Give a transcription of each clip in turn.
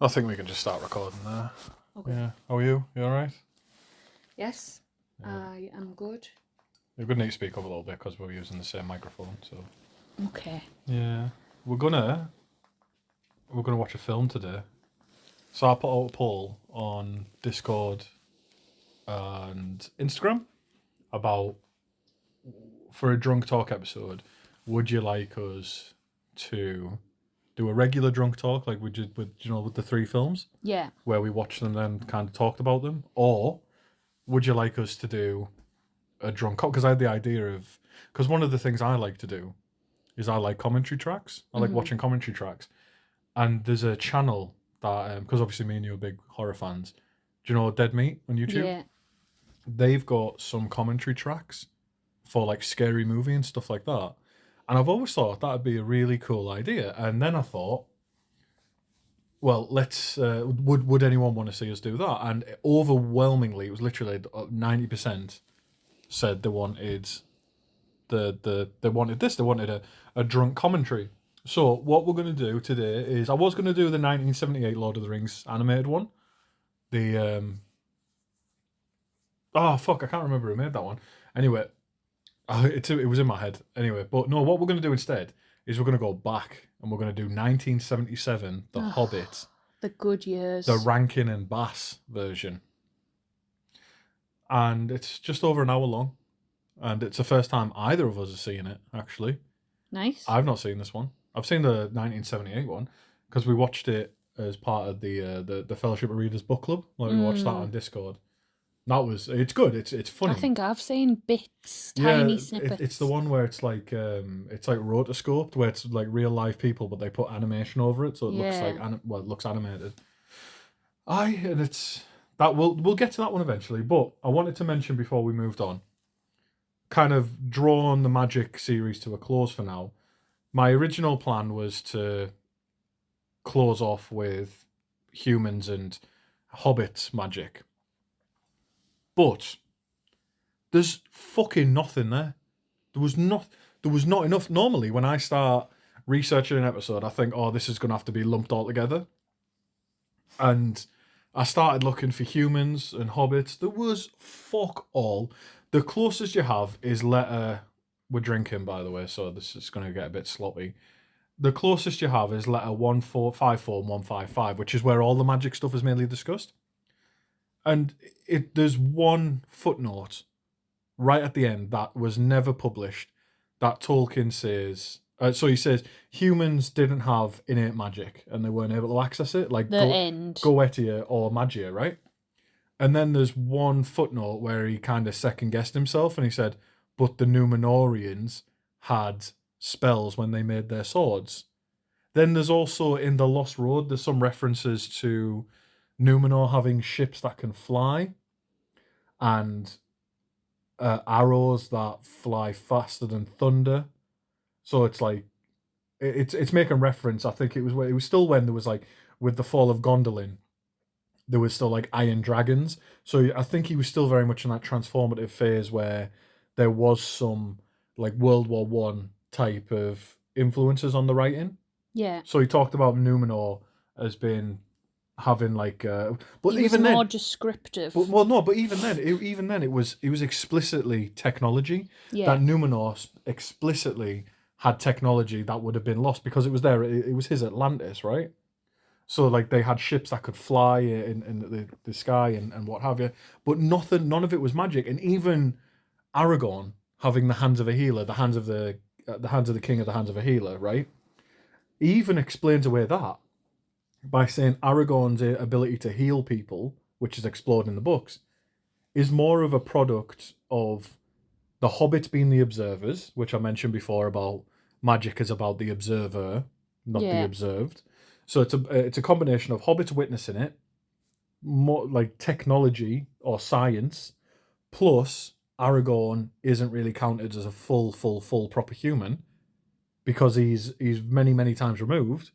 I think we can just start recording there. Okay. Yeah. How are you? You alright? Yes, Yeah. I am good. You're going to need to speak up a little bit because we're using the same microphone. So. Okay. Yeah. We're gonna watch a film today. So I put out a poll on Discord and Instagram about, for a drunk talk episode, would you like us to do a regular drunk talk like we did with the three films? Yeah. Where we watched them then kind of talked about them? Or would you like us to do a drunk talk? Because I had the idea of, because one of the things I like to do is I like commentary tracks. I like watching commentary tracks. And there's a channel that, because obviously me and you are big horror fans. Do you know Dead Meat on YouTube? Yeah. They've got some commentary tracks for like Scary Movie and stuff like that. And I've always thought that'd be a really cool idea. And then I thought, well, let's. Would anyone want to see us do that? And overwhelmingly, it was literally 90% said they wanted they wanted this. They wanted a drunk commentary. So what we're going to do today is, I was going to do the 1978 Lord of the Rings animated one. The oh fuck, I can't remember who made that one. Anyway, it was in my head. Anyway, but no, what we're going to do instead is we're going to go back and we're going to do 1977, The Hobbit, The good years. the Rankin and Bass version, and it's just over an hour long, and it's the first time either of us are seeing it. Actually, Nice. I've not seen this one. I've seen the 1978 one because we watched it as part of the Fellowship of Readers book club. Like we watched that on Discord. It's good. It's funny. I think I've seen bits, tiny snippets. It's the one where it's like rotoscoped, where it's like real live people, but they put animation over it, so it looks like it looks animated. And it's that we'll get to that one eventually. But I wanted to mention before we moved on, kind of drawn the Magic series to a close for now. My original plan was to close off with humans and Hobbit magic. But there's fucking nothing there. There was not enough. Normally, when I start researching an episode, I think, oh, this is going to have to be lumped all together. And I started looking for humans and hobbits. There was fuck all. The closest you have is letter... We're drinking, by the way, so this is going to get a bit sloppy. The closest you have is letter 1454 and 155, which is where all the magic stuff is mainly discussed. And there's one footnote right at the end that was never published that Tolkien says... so he says humans didn't have innate magic and they weren't able to access it, like Goetia or Magia, right? And then there's one footnote where he kind of second-guessed himself and he said, but the Númenóreans had spells when they made their swords. Then there's also, in The Lost Road, there's some references to Númenor having ships that can fly and arrows that fly faster than thunder. So it's like, it's making reference. I think it was still when there was like, with the fall of Gondolin, there was still like iron dragons. So I think he was still very much in that transformative phase where there was some like World War One type of influences on the writing. Yeah. So he talked about Númenor as being having like, but he even was more then, descriptive. But even then, it was explicitly technology. Yeah. That Númenor explicitly had technology that would have been lost because it was there. It was his Atlantis, right? So like they had ships that could fly in the sky and what have you, but none of it was magic. And even Aragorn having the hands of a healer, the hands of the king of the hands of a healer, right? He even explains away that by saying Aragorn's ability to heal people, which is explored in the books, is more of a product of the Hobbit being the observers, which I mentioned before about magic is about the observer, not the observed. So it's a combination of Hobbits witnessing it, more like technology or science, plus Aragorn isn't really counted as a full proper human because he's many times removed,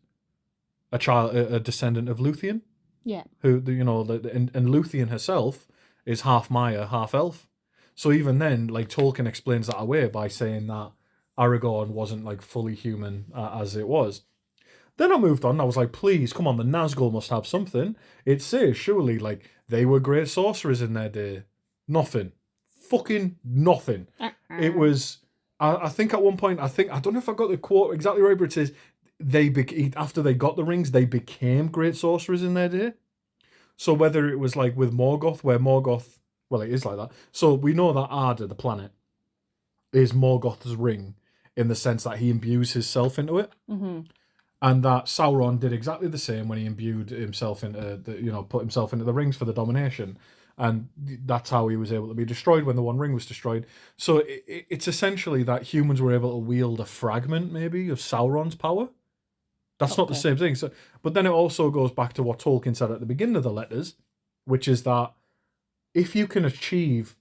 a descendant of Luthien. Yeah. Who and Luthien herself is half Maya, half elf. So even then, like Tolkien explains that away by saying that Aragorn wasn't like fully human as it was. Then I moved on. I was like, please, come on, the Nazgul must have something. It says, surely, like, they were great sorcerers in their day. Nothing. Fucking nothing. It was, I think at one point, I don't know if I got the quote exactly right, but it says, after they got the rings, they became great sorcerers in their day. So whether it was like with Morgoth, well, it is like that. So we know that Arda, the planet, is Morgoth's ring in the sense that he imbues himself into it. Mm-hmm. And that Sauron did exactly the same when he imbued himself into put himself into the rings for the domination. And that's how he was able to be destroyed when the One Ring was destroyed. So it's essentially that humans were able to wield a fragment, maybe, of Sauron's power. That's not the same thing. So, but then it also goes back to what Tolkien said at the beginning of the letters, which is that if you can achieve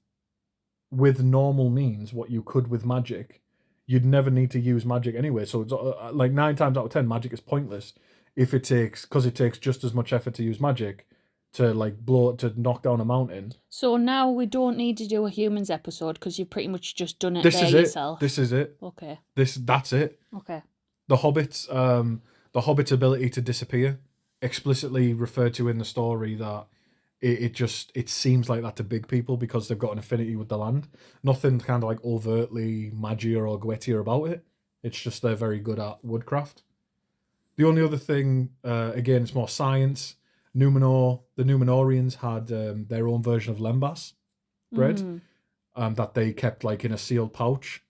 with normal means what you could with magic, you'd never need to use magic anyway. So it's like 9 times out of 10, magic is pointless because it takes just as much effort to use magic to knock down a mountain. So now we don't need to do a humans episode because you've pretty much just done it yourself. This is it. Okay. That's it. Okay. The Hobbit's ability to disappear, explicitly referred to in the story that it seems like that to big people because they've got an affinity with the land. Nothing kind of like overtly Magier or Goetia about it. It's just they're very good at woodcraft. The only other thing, again, it's more science. The Númenóreans had their own version of lembas bread that they kept like in a sealed pouch.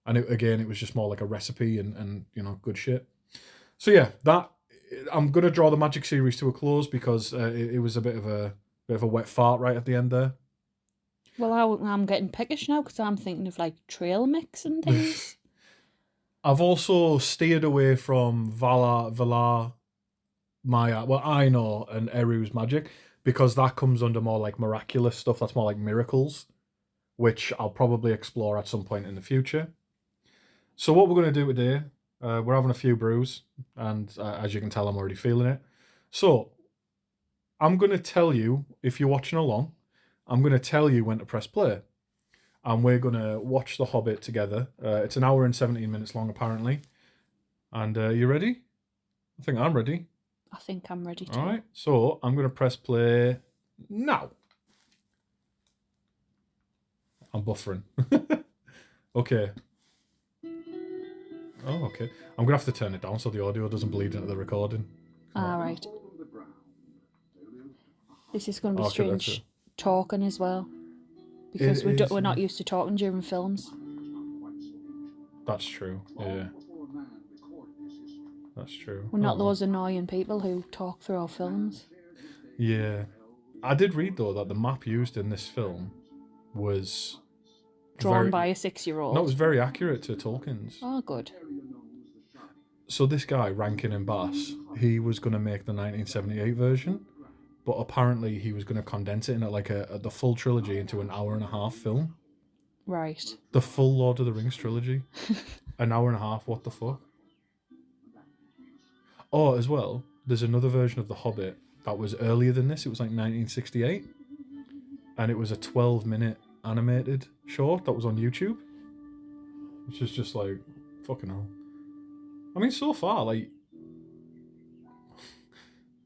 And it was just more like a recipe and good shit. So yeah, I'm going to draw the Magic series to a close because it was a bit of a wet fart right at the end there. Well, I'm getting peckish now because I'm thinking of like trail mix and things. I've also steered away from Valar, Maya, Ainur and Eru's magic because that comes under more like miraculous stuff. That's more like miracles, which I'll probably explore at some point in the future. So what we're going to do today, we're having a few brews, and as you can tell, I'm already feeling it. So I'm going to tell you, if you're watching along, I'm going to tell you when to press play. And we're going to watch The Hobbit together. It's an hour and 17 minutes long, apparently. And you ready? I think I'm ready. I think I'm ready too. All right, so I'm going to press play now. I'm buffering. Okay. Oh, okay. I'm going to have to turn it down so the audio doesn't bleed into the recording. All right. This is going to be strange talking as well. Because we're not used to talking during films. That's true, yeah. That's true. We're not those annoying people who talk through our films. Yeah. I did read, though, that the map used in this film was... Drawn by a 6-year-old. No, it was very accurate to Tolkien's. Oh, good. So this guy, Rankin and Bass, he was going to make the 1978 version, but apparently he was going to condense it in the full trilogy into an hour-and-a-half film. Right. The full Lord of the Rings trilogy. An hour and a half, what the fuck? Oh, as well, there's another version of The Hobbit that was earlier than this. It was like 1968. And it was a 12-minute animated short that was on YouTube. Which is just like, fucking hell. I mean, so far, like...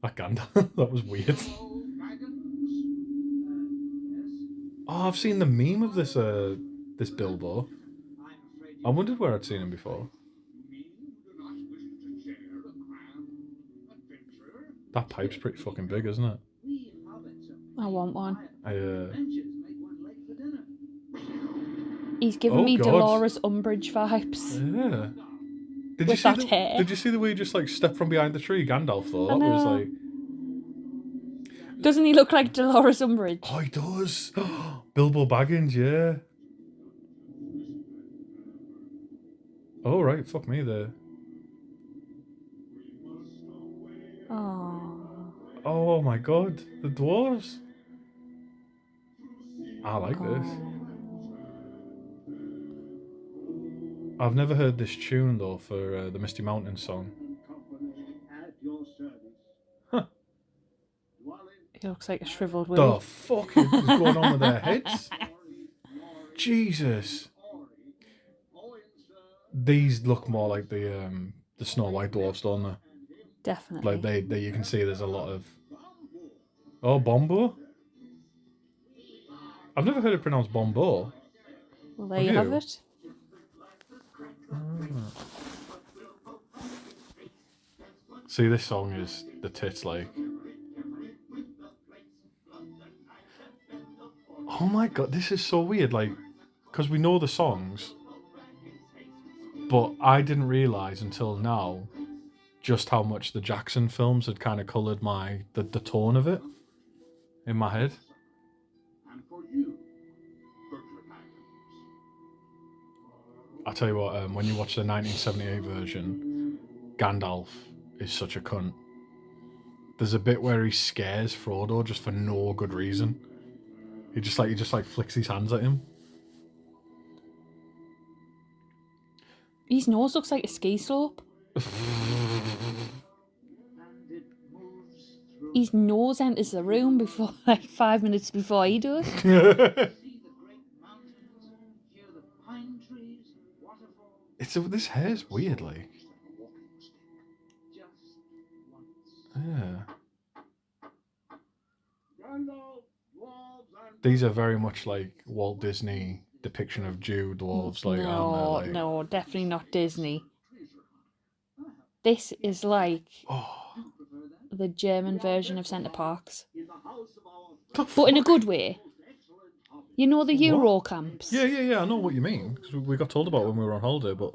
that Gandalf, that was weird. Oh, I've seen the meme of this Bilbo. I wondered where I'd seen him before. That pipe's pretty fucking big, isn't it? I want one. He's giving me God. Dolores Umbridge vibes. Yeah. Did you see the way he just like stepped from behind the tree, Gandalf, though? That was like... Doesn't he look like Dolores Umbridge? Oh, he does. Bilbo Baggins, yeah. Oh, right. Fuck me there. Oh my god. The dwarves. I like this. I've never heard this tune, though, for the Misty Mountains song. Huh. He looks like a shriveled willy. The fuck is going on with their heads? Jesus. These look more like the Snow White dwarfs, don't they? Definitely. Like you can see there's a lot of. Oh, Bombo. I've never heard it pronounced Bombo. Well, there you have it. See, this song is the tits, like. Oh my god, this is so weird, like, because we know the songs, but I didn't realise until now just how much the Jackson films had kind of coloured the tone of it in my head. I tell you what, when you watch the 1978 version, Gandalf is such a cunt. There's a bit where he scares Frodo just for no good reason. He just flicks his hands at him. His nose looks like a ski slope. His nose enters the room before, like 5 minutes before he does. This hair's weird, like. Yeah. These are very much like Walt Disney depiction of Jew dwarves, like, aren't they? Like... No, definitely not Disney. This is like the German version of Centre Parks. But in a good way. You know the Euro camps? Yeah, I know what you mean. 'Cause we got told about when we were on holiday, but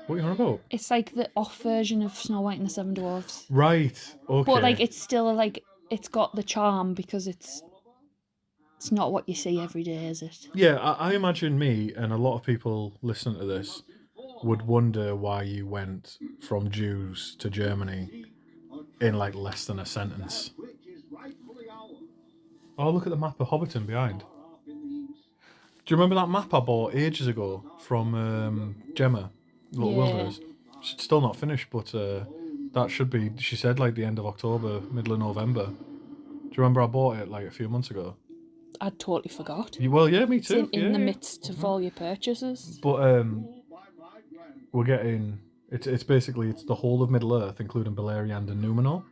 what are you on about? It's like the off version of Snow White and the Seven Dwarfs. Right, okay. But like it's still like, it's got the charm because it's not what you see every day, is it? Yeah, I imagine me and a lot of people listening to this would wonder why you went from Jews to Germany in like less than a sentence. Oh, look at the map of Hobbiton behind. Do you remember that map I bought ages ago from Gemma, Little Wilderness? It's still not finished, but that should be, she said, like the end of October, middle of November. Do you remember I bought it like a few months ago? I totally forgot. Well, yeah, me too. It's in the midst of all your purchases. But we're getting, it's basically, it's the whole of Middle Earth, including Beleriand and Numenor.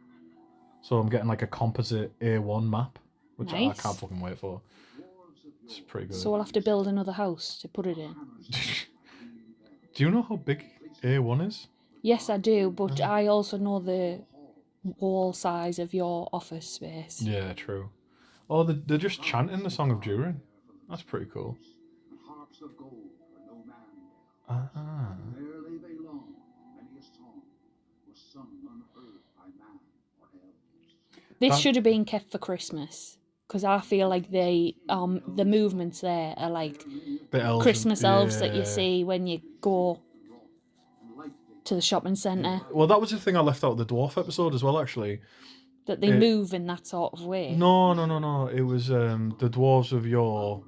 So I'm getting like a composite A1 map, which I can't fucking wait for. It's pretty good. So we'll have to build another house to put it in. Do you know how big A1 is? Yes, I do, but I also know the wall size of your office space. Yeah, true. Oh, they're just chanting the Song of Durin. That's pretty cool. This should have been kept for Christmas. Because I feel like the movements there are like Christmas elves that you see when you go to the shopping centre. Well, that was the thing I left out of the dwarf episode as well, actually. That they move in that sort of way. No. It was the dwarves of yore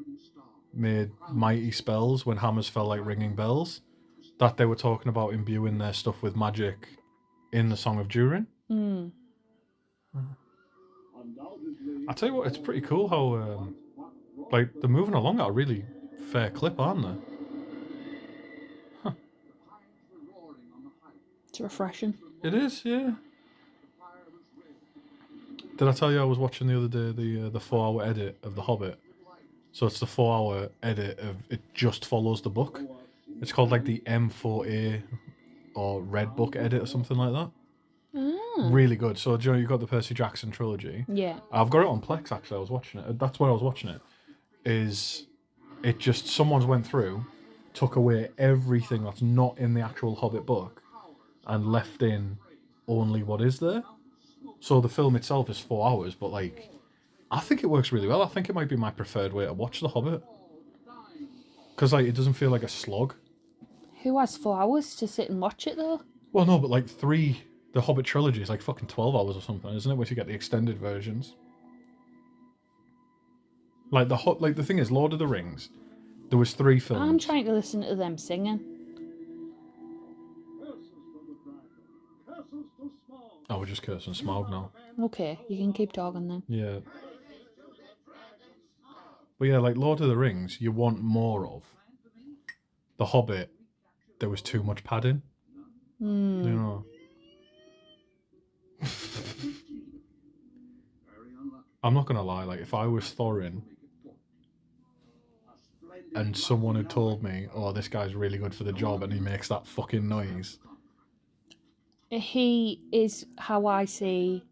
made mighty spells when hammers fell like ringing bells. That they were talking about imbuing their stuff with magic in the Song of Durin. I tell you what, it's pretty cool how like they're moving along at a really fair clip, aren't they? Huh. It's refreshing. It is, yeah. Did I tell you I was watching the other day the 4-hour edit of The Hobbit? So it's the 4-hour edit of it just follows the book. It's called like the M4A or Red Book edit or something like that. Really good. So, do you know, you've got the Percy Jackson trilogy. Yeah. I've got it on Plex, actually. I was watching it. That's where I was watching it. It just, someone's went through, took away everything that's not in the actual Hobbit book, and left in only what is there. So the film itself is 4 hours, but like, I think it works really well. I think it might be my preferred way to watch The Hobbit. Because like, it doesn't feel like a slog. Who has 4 hours to sit and watch it, though? Well, no, but like the Hobbit trilogy is like fucking 12 hours or something, isn't it? Once you get the extended versions. Like the thing is, Lord of the Rings, there was 3 films. I'm trying to listen to them singing. Oh, we're just cursing Smaug now. Okay, you can keep talking then. Yeah. But yeah, like Lord of the Rings, you want more of. The Hobbit, there was too much padding. You know. I'm not gonna lie, like if I was Thorin and someone had told me, oh, this guy's really good for the job and he makes that fucking noise. He is how I see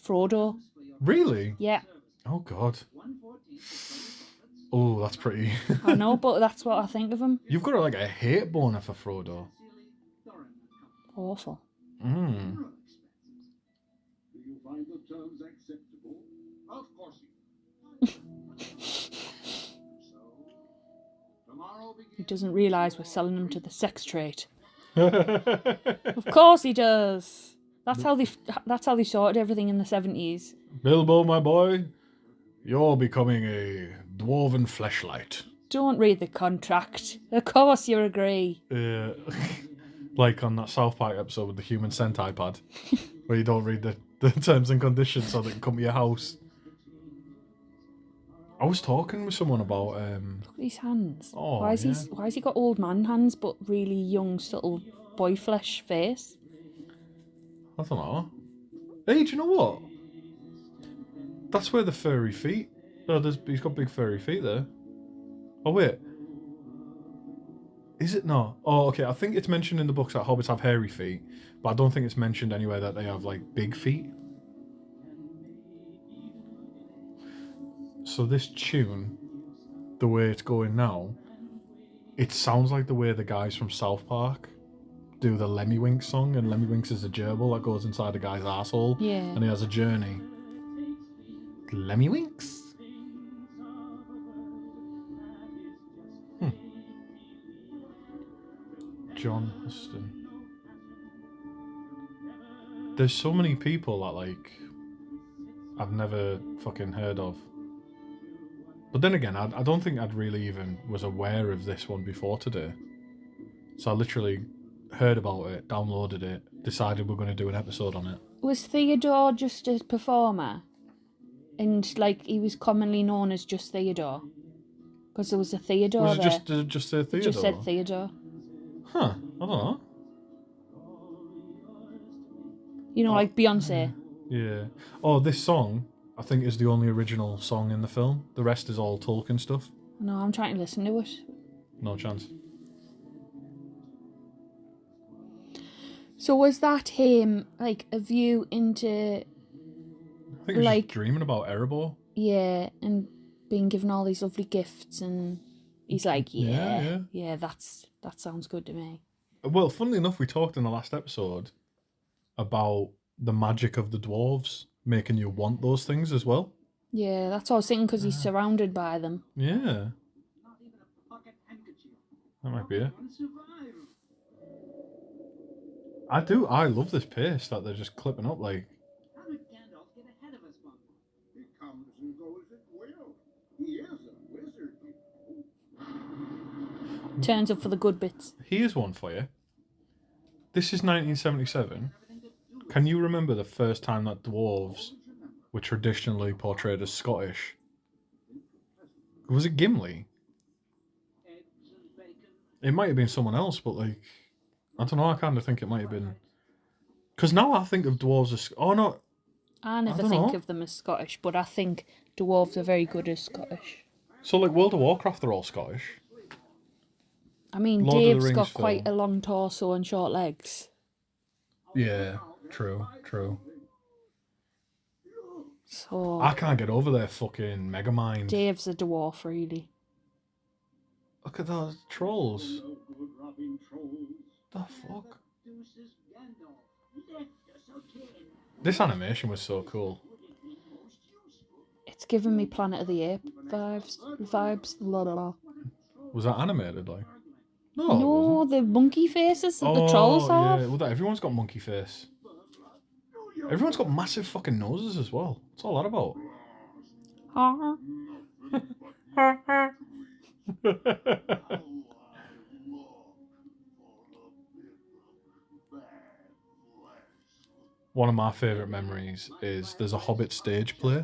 Frodo. Really? Yeah. Oh god. Oh, that's pretty. I know, but that's what I think of him. You've got like a hate boner for Frodo. Awful. Mm. He doesn't realise we're selling him to the sex trade. Of course he does. That's how they sorted everything in the 70s. Bilbo, my boy, you're becoming a dwarven fleshlight. Don't read the contract. Of course you agree. Like on that South Park episode with the human Sentai pad, where you don't read the terms and conditions so they can come to your house. I was talking with someone about Look at his hands. Oh, why has he got old man hands but really young, subtle boy flesh face? I don't know. Hey, do you know what? That's where the furry feet. Oh, he's got big furry feet there. Oh wait. Is it not? Oh, okay. I think it's mentioned in the books that hobbits have hairy feet, but I don't think it's mentioned anywhere that they have like big feet. So this tune, the way it's going now, it sounds like the way the guys from South Park do the Lemmy song, and Lemmy is a gerbil that goes inside a guy's asshole, Yeah. and he has a journey. Lemmy. John Huston. There's so many people that like I've never fucking heard of. But then again, I don't think I'd really even was aware of this one before today. So I literally heard about it, downloaded it, decided we're going to do an episode on it. Was Theodore just a performer? And like he was commonly known as just Theodore? Because there was a Theodore was it there. just a Theodore? It just said Theodore. Huh, I don't know. You know, like Beyonce. Yeah. Oh, this song, I think, is the only original song in the film. The rest is all Tolkien stuff. No, I'm trying to listen to it. No chance. So was that him, like, a view into... I think he was just dreaming about Erebor. Yeah, and being given all these lovely gifts, and he's like, yeah, that sounds good to me. Well, funnily enough, we talked in the last episode about the magic of the dwarves making you want those things as well. Yeah, that's what I was thinking, because he's surrounded by them. Yeah. That might be it. I love this pace that they're just clipping up like. How did Gandalf get ahead of us, Mom? He comes and goes at will. He is a wizard. Turns up for the good bits. Here's one for you. This is 1977. Can you remember the first time that dwarves were traditionally portrayed as Scottish? Was it Gimli? It might have been someone else, but like, I don't know. I kind of think it might have been. Because now I think of dwarves as. Oh no. I never think of them as Scottish, but I think dwarves are very good as Scottish. So like World of Warcraft, they're all Scottish. I mean, Dave's got quite a long torso and short legs. Yeah, true. So I can't get over their fucking Megamind. Dave's a dwarf, really. Look at those trolls. The fuck? This animation was so cool. It's giving me Planet of the Apes vibes. Blah, blah, blah. Was that animated like? No, the monkey faces that the trolls have. Yeah, well, everyone's got monkey face. Everyone's got massive fucking noses as well. What's all that about? One of my favourite memories is there's a Hobbit stage play,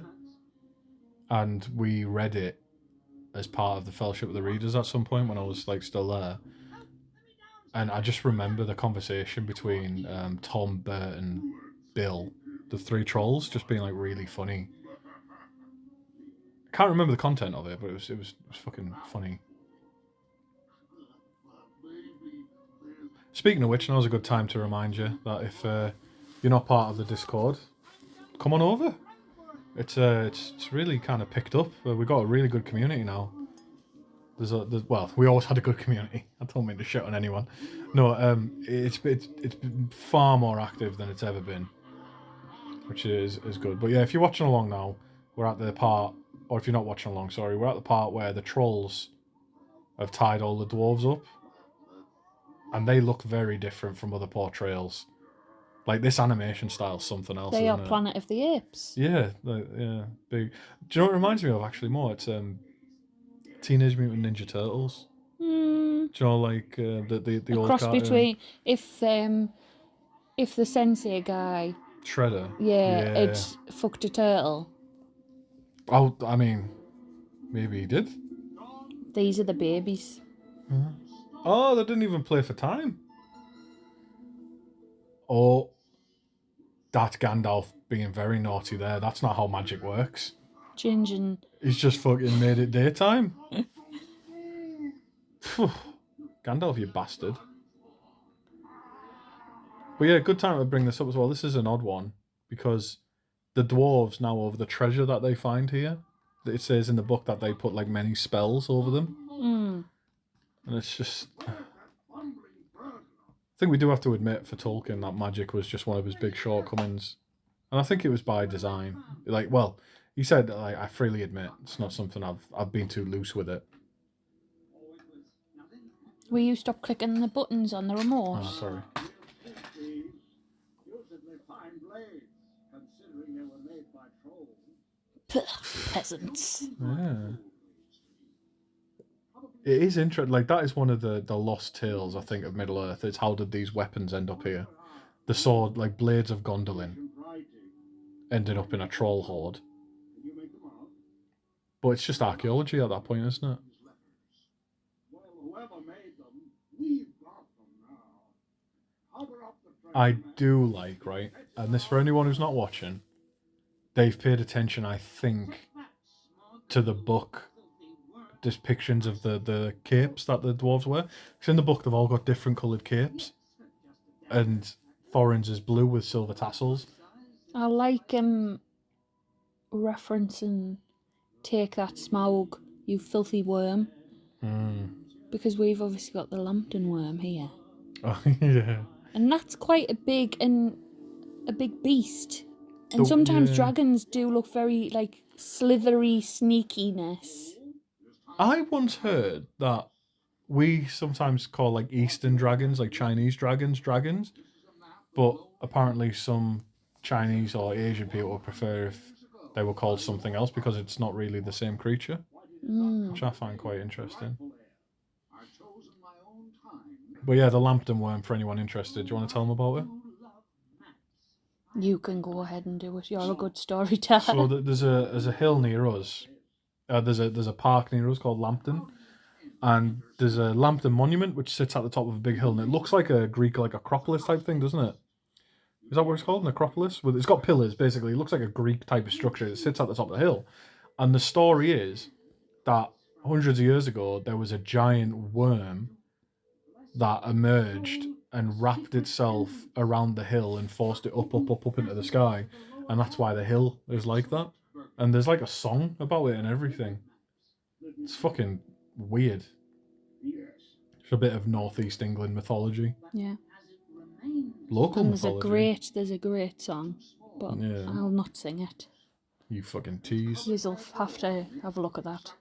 and we read it as part of the Fellowship of the Readers at some point when I was like still there. And I just remember the conversation between Tom, Bert, and Bill, the three trolls, just being like really funny. I can't remember the content of it, but it was fucking funny. Speaking of which, now's a good time to remind you that if you're not part of the Discord, come on over. It's really kind of picked up. We've got a really good community now. Well, we always had a good community. I don't mean to shit on anyone. No, it's been far more active than it's ever been, which is good. But yeah, if you're watching along now, we're at the part, or if you're not watching along, sorry, we're at the part where the trolls have tied all the dwarves up, and they look very different from other portrayals. Like, this animation style is something else. They are Planet of the Apes. Yeah, yeah, big. Do you know what it reminds me of, actually, more? It's Teenage Mutant Ninja Turtles. Do you know, like, the old cross cartoon? Between... If the sensei guy... Shredder. Yeah, it's fucked a turtle. Oh, I mean, maybe he did. These are the babies. Uh-huh. Oh, they didn't even play for time. Oh, that's Gandalf being very naughty there. That's not how magic works. Changing. He's just fucking made it daytime. Gandalf, you bastard. But yeah, good time to bring this up as well. This is an odd one because the dwarves now, over the treasure that they find here, it says in the book that they put like many spells over them. And it's just... I think we do have to admit for Tolkien that magic was just one of his big shortcomings. And I think it was by design. Like, well, he said, like, I freely admit it's not something I've been too loose with it. Will you stop clicking the buttons on the remote? Oh, sorry. Peasants. Yeah. It is interesting. Like, that is one of the lost tales, I think, of Middle Earth. It's how did these weapons end up here? The sword, like blades of Gondolin, ended up in a troll horde. But it's just archaeology at that point, isn't it? I do like, right? And this, for anyone who's not watching, they've paid attention, I think, to the book depictions of the capes that the dwarves wear. Because in the book, they've all got different coloured capes. And Thorin's is blue with silver tassels. I like referencing Take That Smaug, you filthy worm. Because we've obviously got the Lambton worm here. Oh, yeah. And that's quite a big beast. And sometimes dragons do look very, like, slithery sneakiness. I once heard that we sometimes call, like, Eastern dragons, like Chinese dragons, but apparently some Chinese or Asian people would prefer if they were called something else because it's not really the same creature, which I find quite interesting. But yeah, the Lambton worm, for anyone interested, do you want to tell them about it? You can go ahead and do it. You're a good storyteller. So there's a hill near us. There's a park near us called Lambton, and there's a Lambton monument which sits at the top of a big hill, and it looks like a Greek, like, Acropolis type thing, doesn't it? Is that what it's called, an Acropolis? Well, it's got pillars, basically. It looks like a Greek type of structure. It sits at the top of the hill, and the story is that hundreds of years ago there was a giant worm that emerged and wrapped itself around the hill and forced it up into the sky, and that's why the hill is like that. And there's like a song about it and everything. It's fucking weird. It's a bit of Northeast England mythology. Yeah. Local and mythology. There's a great song, but I'll not sing it. You fucking tease. You'll have to have a look at that.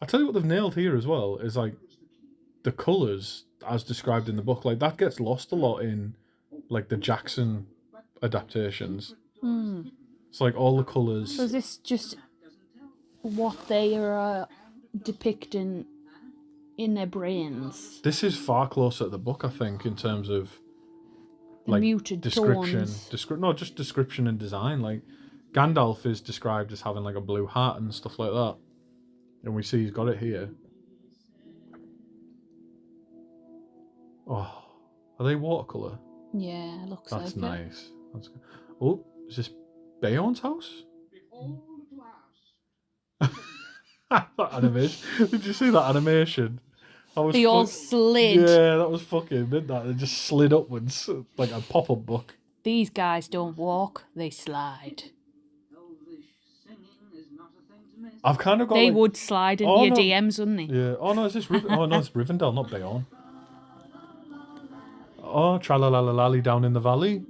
I tell you what they've nailed here as well is, like, the colours as described in the book. Like, that gets lost a lot in, like, the Jackson adaptations. It's like all the colours. So is this just what they are depicting in their brains? This is far closer to the book, I think, in terms of the like muted description. tones. No, just description and design. Like, Gandalf is described as having like a blue hat and stuff like that, and we see he's got it here. Oh, are they watercolor? Yeah, looks like That's it. nice. That's good. Oh, is this Bayon's house? That animation. Did you see that animation? They all slid. Yeah, that was fucking mid that. They just slid upwards like a pop-up book. These guys don't walk, they slide. I've kind of got. They would slide into your DMs, wouldn't they? Yeah. Oh no, is this oh no, it's Rivendell, not Bayonne. Oh, tralalalali down in the valley.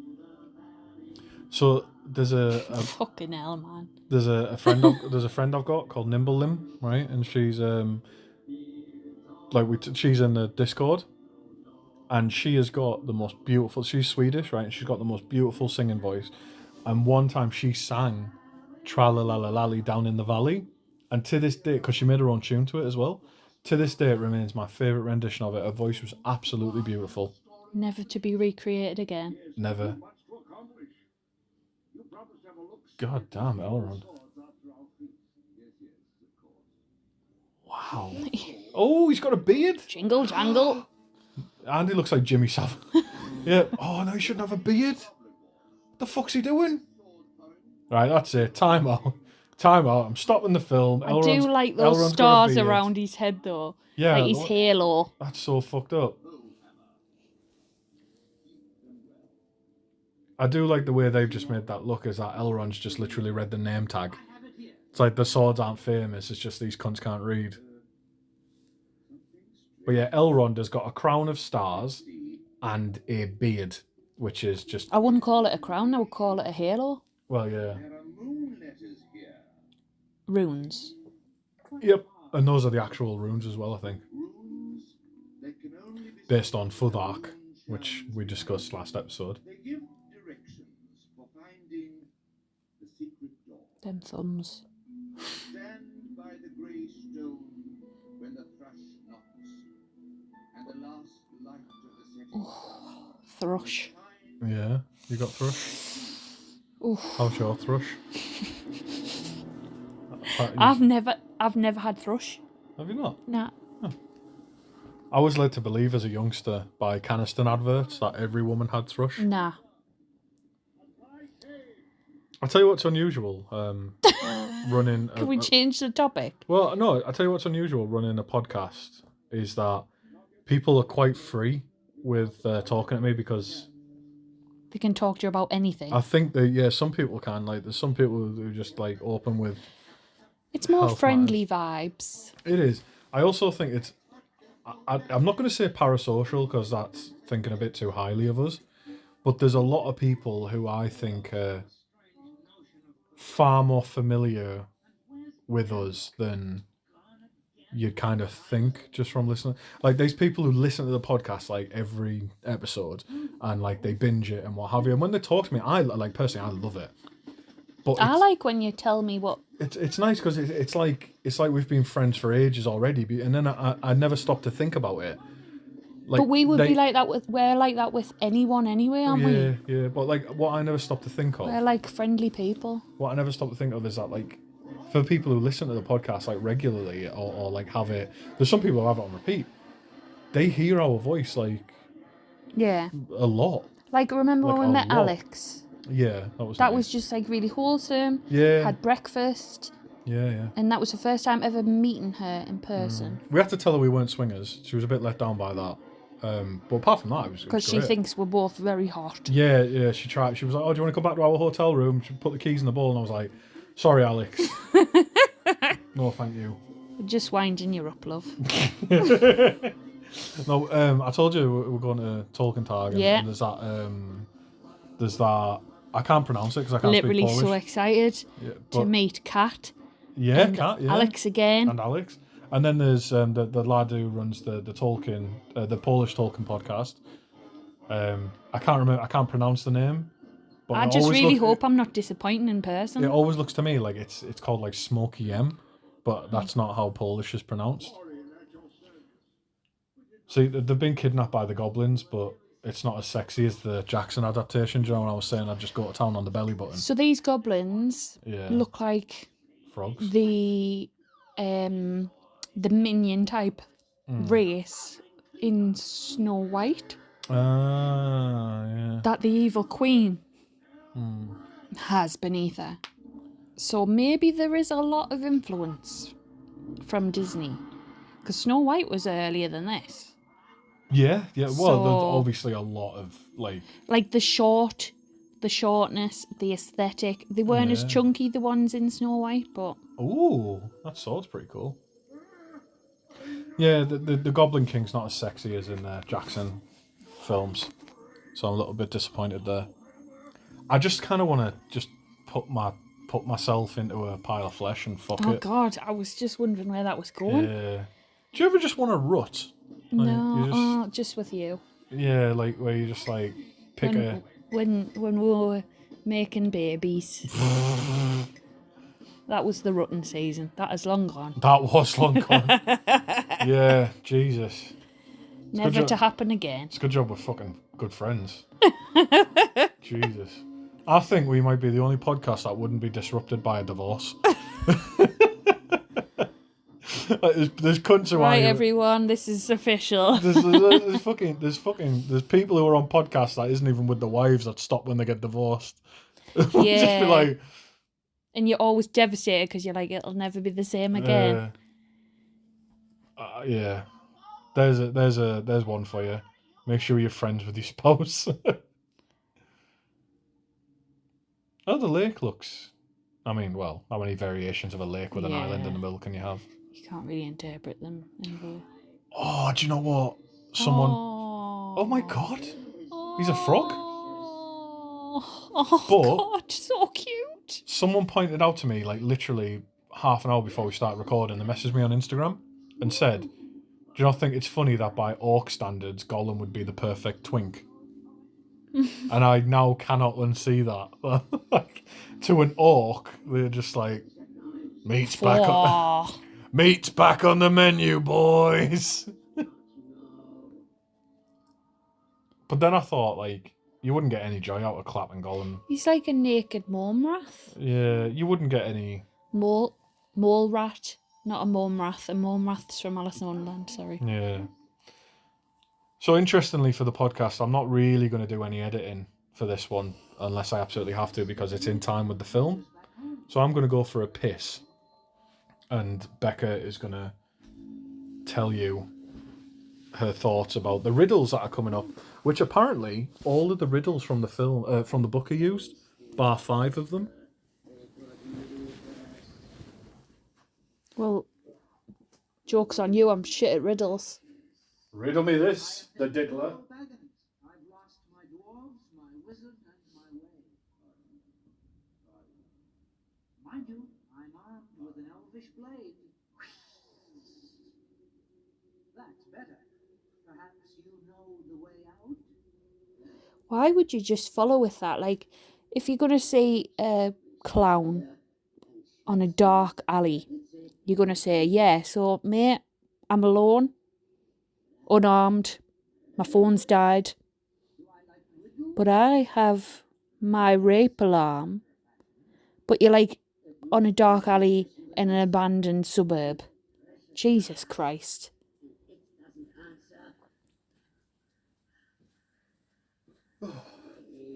So there's a fucking hell, man. There's a friend I've got called Nimble Lim, right? And she's she's in the Discord, and she has got the most beautiful. She's Swedish, right? And she's got the most beautiful singing voice. And one time she sang "Tralalalali" down in the valley, and to this day, because she made her own tune to it as well, to this day it remains my favorite rendition of it. Her voice was absolutely beautiful. Never to be recreated again. Never. God damn, Elrond. Wow. Oh, he's got a beard. Jingle jangle. Andy looks like Jimmy Savile. Yeah. Oh, no, he shouldn't have a beard. What the fuck's he doing? Right, that's it. Time out. I'm stopping the film. I do like those stars around his head, though. Yeah. Like his halo. That's so fucked up. I do like the way they've just made that look, as that Elrond's just literally read the name tag. It's like the swords aren't famous, it's just these cunts can't read. But yeah, Elrond has got a crown of stars and a beard, which is just... I wouldn't call it a crown, I would call it a halo. Well, yeah. Runes. Yep, and those are the actual runes as well, I think. Based on Futhark, which we discussed last episode. Them thumbs. Stand by the grey stone when the thrush knocks, and the last light of the setting. Thrush. Yeah, you got thrush. Oof. How's your thrush? I've never had thrush. Have you not? Nah. Huh. I was led to believe as a youngster by Caniston adverts that every woman had thrush. Nah. I'll tell you what's unusual. Running. Can we change the topic? Well, no. I'll tell you what's unusual running a podcast is that people are quite free with talking to me because they can talk to you about anything. I think that some people can. Like, there's some people who just like open with. It's more friendly vibes. It is. I also think it's. I'm not going to say parasocial because that's thinking a bit too highly of us, but there's a lot of people who I think are far more familiar with us than you kind of think just from listening. Like, there's people who listen to the podcast like every episode and like they binge it and what have you. And when they talk to me, I like personally, I love it. But I like when you tell me what. It's nice because it's like we've been friends for ages already, and then I never stop to think about it. Like, but we would be like that we're like that with anyone anyway, aren't we? Yeah. But like, what I never stop to think of. We're like friendly people. What I never stop to think of is that, like, for people who listen to the podcast like regularly or like have it, there's some people who have it on repeat. They hear our voice like a lot. Like, remember like when we met Alex? Yeah, that was just like really wholesome. Yeah. Had breakfast. Yeah. And that was the first time ever meeting her in person. We had to tell her we weren't swingers. She was a bit let down by that. But apart from that, it was because she thinks we're both very hot. Yeah. She tried. She was like, "Oh, do you want to come back to our hotel room?" She put the keys in the bowl, and I was like, "Sorry, Alex. No, thank you." We're just winding you up, love. No, I told you we're going to Tolkien Tag, and there's that. I can't pronounce it because I can't literally speak Polish. So excited to meet Kat. Yeah, Kat. Yeah. Alex again. And Alex. And then there's the lad who runs the Tolkien, the Polish Tolkien podcast. I can't pronounce the name. But I just really hope I'm not disappointing in person. It always looks to me like it's called like Smoky M, but that's not how Polish is pronounced. See, they've been kidnapped by the goblins, but it's not as sexy as the Jackson adaptation. Do you know when I was saying I'd just go to town on the belly button? So these goblins look like frogs. The minion type race in Snow White. Yeah. That the evil queen has beneath her. So maybe there is a lot of influence from Disney? Because Snow White was earlier than this. Yeah. Well, So- there's obviously a lot of Like the shortness, the aesthetic. They weren't as Yeah. chunky, the ones in Snow White, but Ooh, that sword's pretty cool. Yeah, the Goblin King's not as sexy as in Jackson films, so I'm a little bit disappointed there. I just kind of want to just put myself into a pile of flesh and fuck oh it. god, I was just wondering where that was going. Yeah. Do you ever just want to rut? No, just with you. Yeah, like where you just like pick when we were making babies. That was the rutting season. That is long gone. That was long gone. Yeah, Jesus. Never to happen again. It's a good job we're fucking good friends. Jesus. I think we might be the only podcast that wouldn't be disrupted by a divorce. Like, there's cunts around. Right, everyone, this is official. There's people who are on podcasts that isn't even with the wives that stop when they get divorced. Yeah. Just be like, and you're always devastated because you're like, it'll never be the same again. Yeah. There's one for you. Make sure you're friends with your spouse. Oh, the lake looks. I mean, well, how many variations of a lake with an island in the middle can you have? You can't really interpret them. Oh, do you know what? Someone. Oh my god. He's a frog. Oh, God, so cute. Someone pointed out to me, like, literally half an hour before we started recording, they messaged me on Instagram and said, do you not think it's funny that by orc standards, Gollum would be the perfect twink? And I now cannot unsee that. Like, to an orc, they're just like, meat's back on the menu, boys. But then I thought, like, you wouldn't get any joy out of clapping Gollum. He's like a naked mole rat. Yeah, you wouldn't get any... Mole rat, not a mole rat. A mole rat's from Alice in Wonderland, sorry. Yeah. So interestingly for the podcast, I'm not really going to do any editing for this one, unless I absolutely have to, because it's in time with the film. So I'm going to go for a piss. And Becca is going to tell you her thoughts about the riddles that are coming up, which apparently all of the riddles from the film, from the book are used, bar 5 of them. Well, joke's on you, I'm shit at riddles. Riddle me this, the diddler. I've lost my dwarves, my wizard, and my way. Mind you, I'm armed with an elvish blade. That's better. Perhaps you know the way out? Why would you just follow with that? Like, if you're going to see a clown on a dark alley, you're going to say, yeah, so, mate, I'm alone, unarmed, my phone's died, but I have my rape alarm. But you're like on a dark alley in an abandoned suburb. Jesus Christ. Do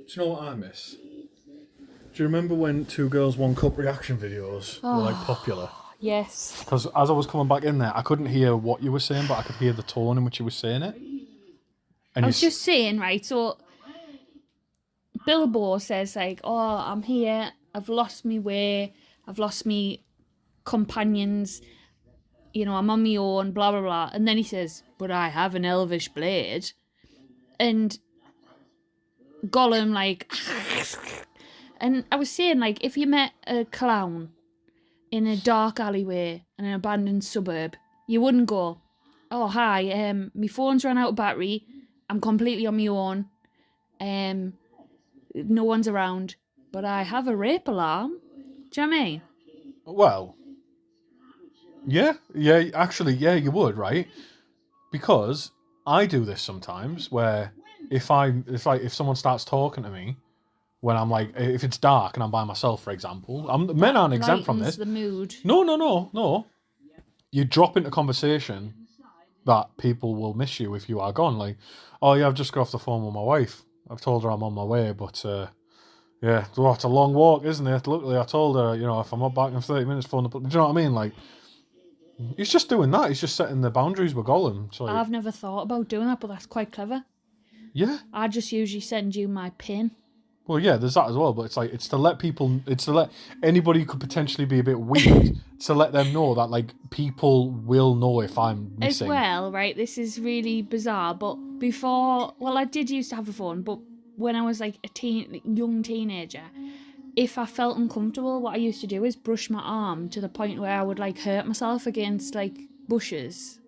you know what I miss? Do you remember when Two Girls One Cup reaction videos were like popular? Yes. Because as I was coming back in there, I couldn't hear what you were saying, but I could hear the tone in which you were saying it. And I was just saying, right, so Bilbo says like, oh, I'm here, I've lost my way, I've lost me companions, you know, I'm on my own, blah, blah, blah. And then he says, but I have an elvish blade. And Gollum, like... And I was saying, like, if you met a clown in a dark alleyway in an abandoned suburb, you wouldn't go, oh, hi, my phone's run out of battery, I'm completely on my own, no one's around, but I have a rape alarm. Do you know what I mean? well, actually, you would, right? Because I do this sometimes, where if someone starts talking to me, when I'm like, if it's dark and I'm by myself, for example, men aren't exempt from this. The mood. No. You drop into conversation that people will miss you if you are gone. Like, oh yeah, I've just got off the phone with my wife. I've told her I'm on my way, but yeah, well, it's a long walk, isn't it? Luckily, I told her, you know, if I'm not back in 30 minutes, phone. Do you know what I mean? Like, He's just doing that. He's just setting the boundaries with Gollum. So I've never thought about doing that, but that's quite clever. Yeah. I just usually send you my pin. Well, yeah, there's that as well, but it's to let people, it's to let anybody who could potentially be a bit weird, to let them know that, like, people will know if I'm missing. As well, right, this is really bizarre, but before, well, I did used to have a phone, but when I was, like, young teenager, if I felt uncomfortable, what I used to do is brush my arm to the point where I would, like, hurt myself against, like, bushes.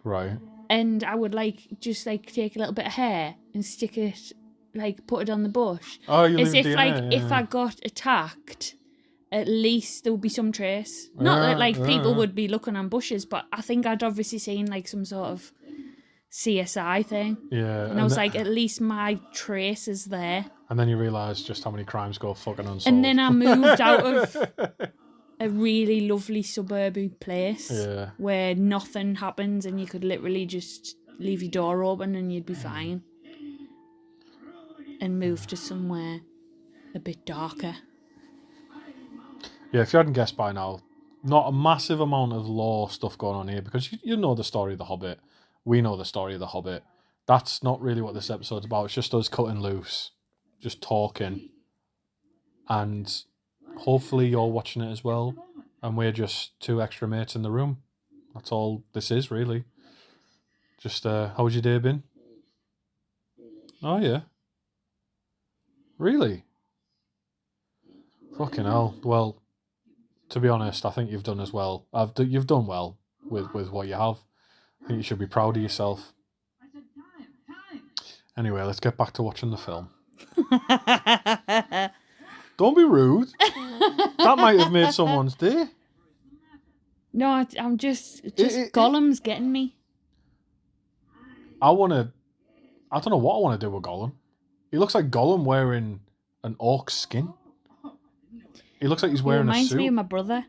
Right. And I would, like, just, like, take a little bit of hair and stick it, like, put it on the bush. Oh, you as if, DNA, like, if I got attacked, at least there would be some trace. Not that, like, people would be looking on bushes, but I think I'd obviously seen, like, some sort of CSI thing. Yeah. And I was like, at least my trace is there. And then you realise just how many crimes go fucking unsolved. And then I moved out of a really lovely suburban place where nothing happens and you could literally just leave your door open and you'd be fine. And move to somewhere a bit darker. Yeah, if you hadn't guessed by now, not a massive amount of lore stuff going on here, because you know the story of the Hobbit. We know the story of the Hobbit. That's not really what this episode's about. It's just us cutting loose, just talking. And hopefully you're watching it as well. And we're just two extra mates in the room. That's all this is, really. Just, how's your day been? Oh, yeah. Really? Fucking hell. Well, to be honest, I think you've done as well. You've done well with what you have. I think you should be proud of yourself. Anyway, let's get back to watching the film. Don't be rude. That might have made someone's day. No, I'm just Gollum's getting me. I don't know what I want to do with Gollum. He looks like Gollum wearing an orc skin. He looks like he's wearing a suit. Reminds me of my brother.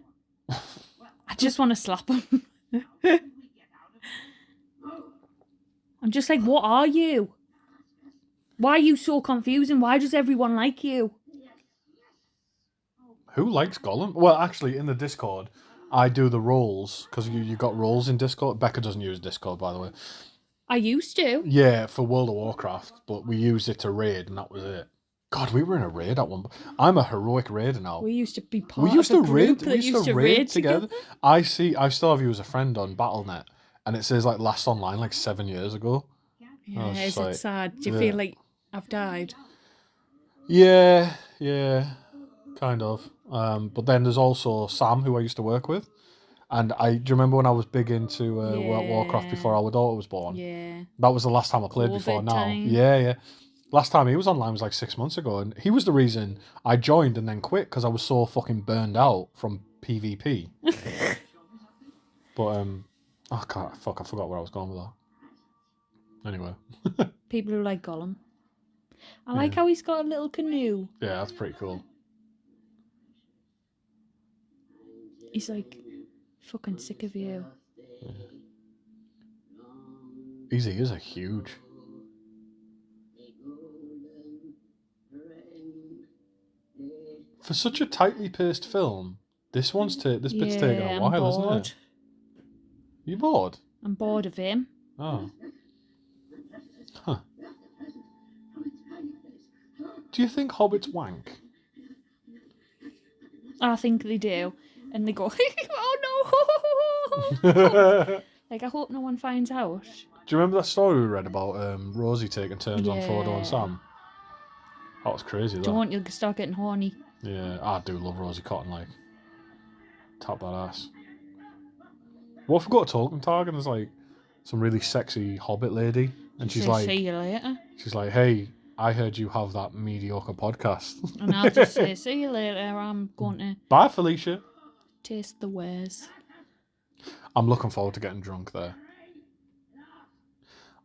I just want to slap him. I'm just like, what are you? Why are you so confusing? Why does everyone like you? Who likes Gollum? Well, actually, in the Discord, I do the roles, because you got roles in Discord. Becca doesn't use Discord, by the way. I used to. Yeah, for World of Warcraft, but we used it to raid, and that was it. God, we were in a raid at one point. I'm a heroic raider now. We used to be part of a group that used to raid together. I still have you as a friend on Battle.net, and it says, like, last online, like, 7 years ago. Yeah, is it sad? Do you feel like I've died? Yeah, kind of. But then there's also Sam, who I used to work with. And do you remember when I was big into World of Warcraft before our daughter was born? Yeah. That was the last time I played before now. Time. Yeah. Last time he was online was like 6 months ago, and he was the reason I joined and then quit, because I was so fucking burned out from PvP. But, oh God, I forgot where I was going with that. Anyway. People who like Gollum. I like how he's got a little canoe. Yeah, that's pretty cool. He's like, fucking sick of you. Yeah. His ears are huge. For such a tightly paced film, this bit's taken a while, isn't it? You bored? I'm bored of him. Oh. Huh. Do you think hobbits wank? I think they do. And they go, oh no! Like, I hope no one finds out. Do you remember that story we read about Rosie taking turns on Frodo and Sam? That was crazy, though. Don't want you to start getting horny. Yeah, I do love Rosie Cotton, like. Tap that ass. What if we go to Tolkien Tag and there's, like, some really sexy hobbit lady, and she's like, see you later. She's like, hey, I heard you have that mediocre podcast. And I'll just say, see you later, I'm going to... Bye, Felicia. Taste the wares. I'm looking forward to getting drunk there.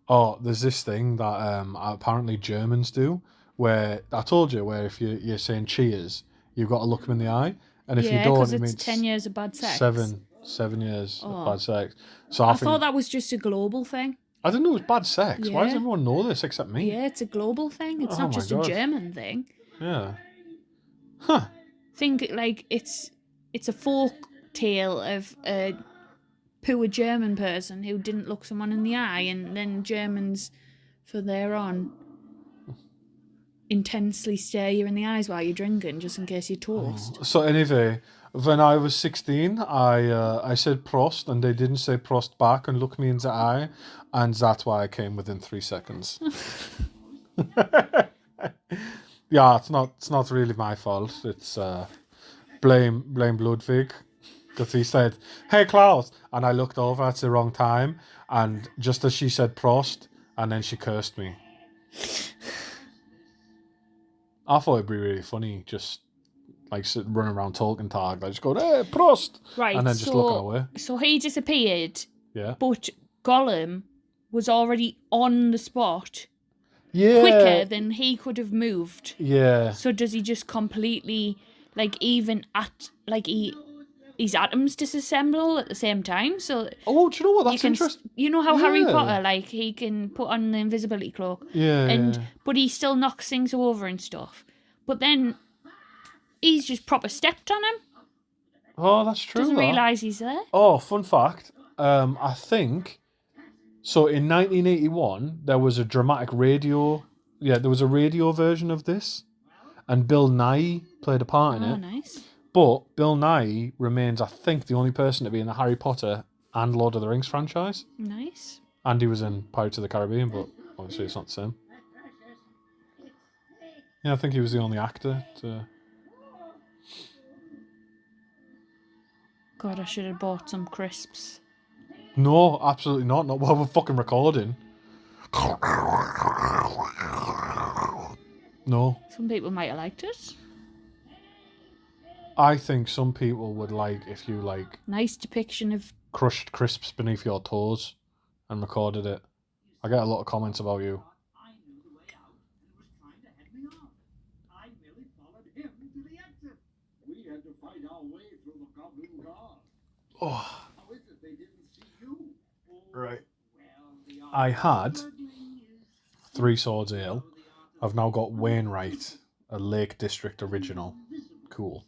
Oh, there's this thing that apparently Germans do, where, I told you, where if you're saying cheers, you've got to look them in the eye, and if you don't, it means 10 years of bad sex. 7 years of bad sex. So I thought that was just a global thing. I didn't know it was bad sex. Yeah. Why does everyone know this except me? Yeah, it's a global thing. It's not just a German thing. Yeah. Huh. Think, like, it's a folk tale of a poor German person who didn't look someone in the eye, and then Germans, for there on, intensely stare you in the eyes while you're drinking, just in case you're toast. So anyway, when I was 16, I said Prost, and they didn't say Prost back and look me in the eye, and that's why I came within 3 seconds. Yeah, it's not really my fault. It's blame Ludwig, because he said, "Hey Klaus," and I looked over at the wrong time, and just as she said Prost, and then she cursed me. I thought it'd be really funny, just like running around Tolkien tag, like just going, "Hey Prost," Right, and then just looking away. So he disappeared. Yeah. But Gollum was already on the spot. Yeah. Quicker than he could have moved. Yeah. So does he just completely, like, even at, like, his atoms disassemble at the same time? So oh, do you know what? That's interesting. You know how Harry Potter, like, he can put on the invisibility cloak. Yeah. But he still knocks things over and stuff. But then he's just proper stepped on him. Oh, that's true. Doesn't realise he's there. Oh, fun fact. I think. So in 1981, there was a dramatic radio. Yeah, there was a radio version of this, and Bill Nighy played a part in it. Oh, nice. But Bill Nighy remains, I think, the only person to be in the Harry Potter and Lord of the Rings franchise. Nice. And he was in Pirates of the Caribbean, but obviously it's not the same. Yeah, I think he was the only actor to... God, I should have bought some crisps. No, absolutely not. Not while we're fucking recording. No. Some people might have liked it. I think some people would like if you like Nice depiction of crushed crisps beneath your toes and recorded it. I get a lot of comments about you. I knew the way out and was trying to head me off. I merely followed him to the exit. We had to fight our way through the goblin guard. Oh, How is it they didn't see you? right. Well, the I had burgling is 3 Swords Ale. I've now got Wainwright, a Lake District original. Cool.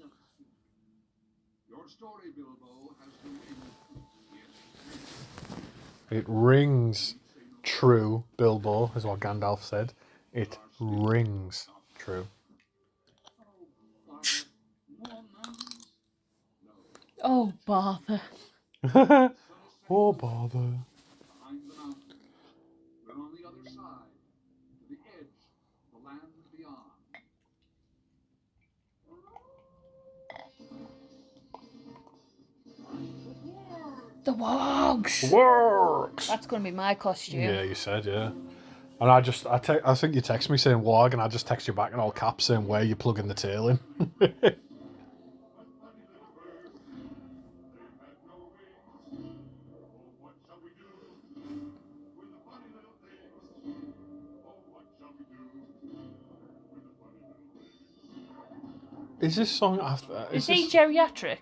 your story, Bilbo, has the ring. It rings true, Bilbo, is what Gandalf said. It rings true. oh bother. Oh, bother. Behind the mountain, but on the other side, to the edge, the land beyond. The wogs. Works. That's going to be my costume. Yeah, you said, yeah. And I think you text me saying "warg," and I just text you back in all caps saying "where you plugging the tail in." Is this song after? Is he geriatric?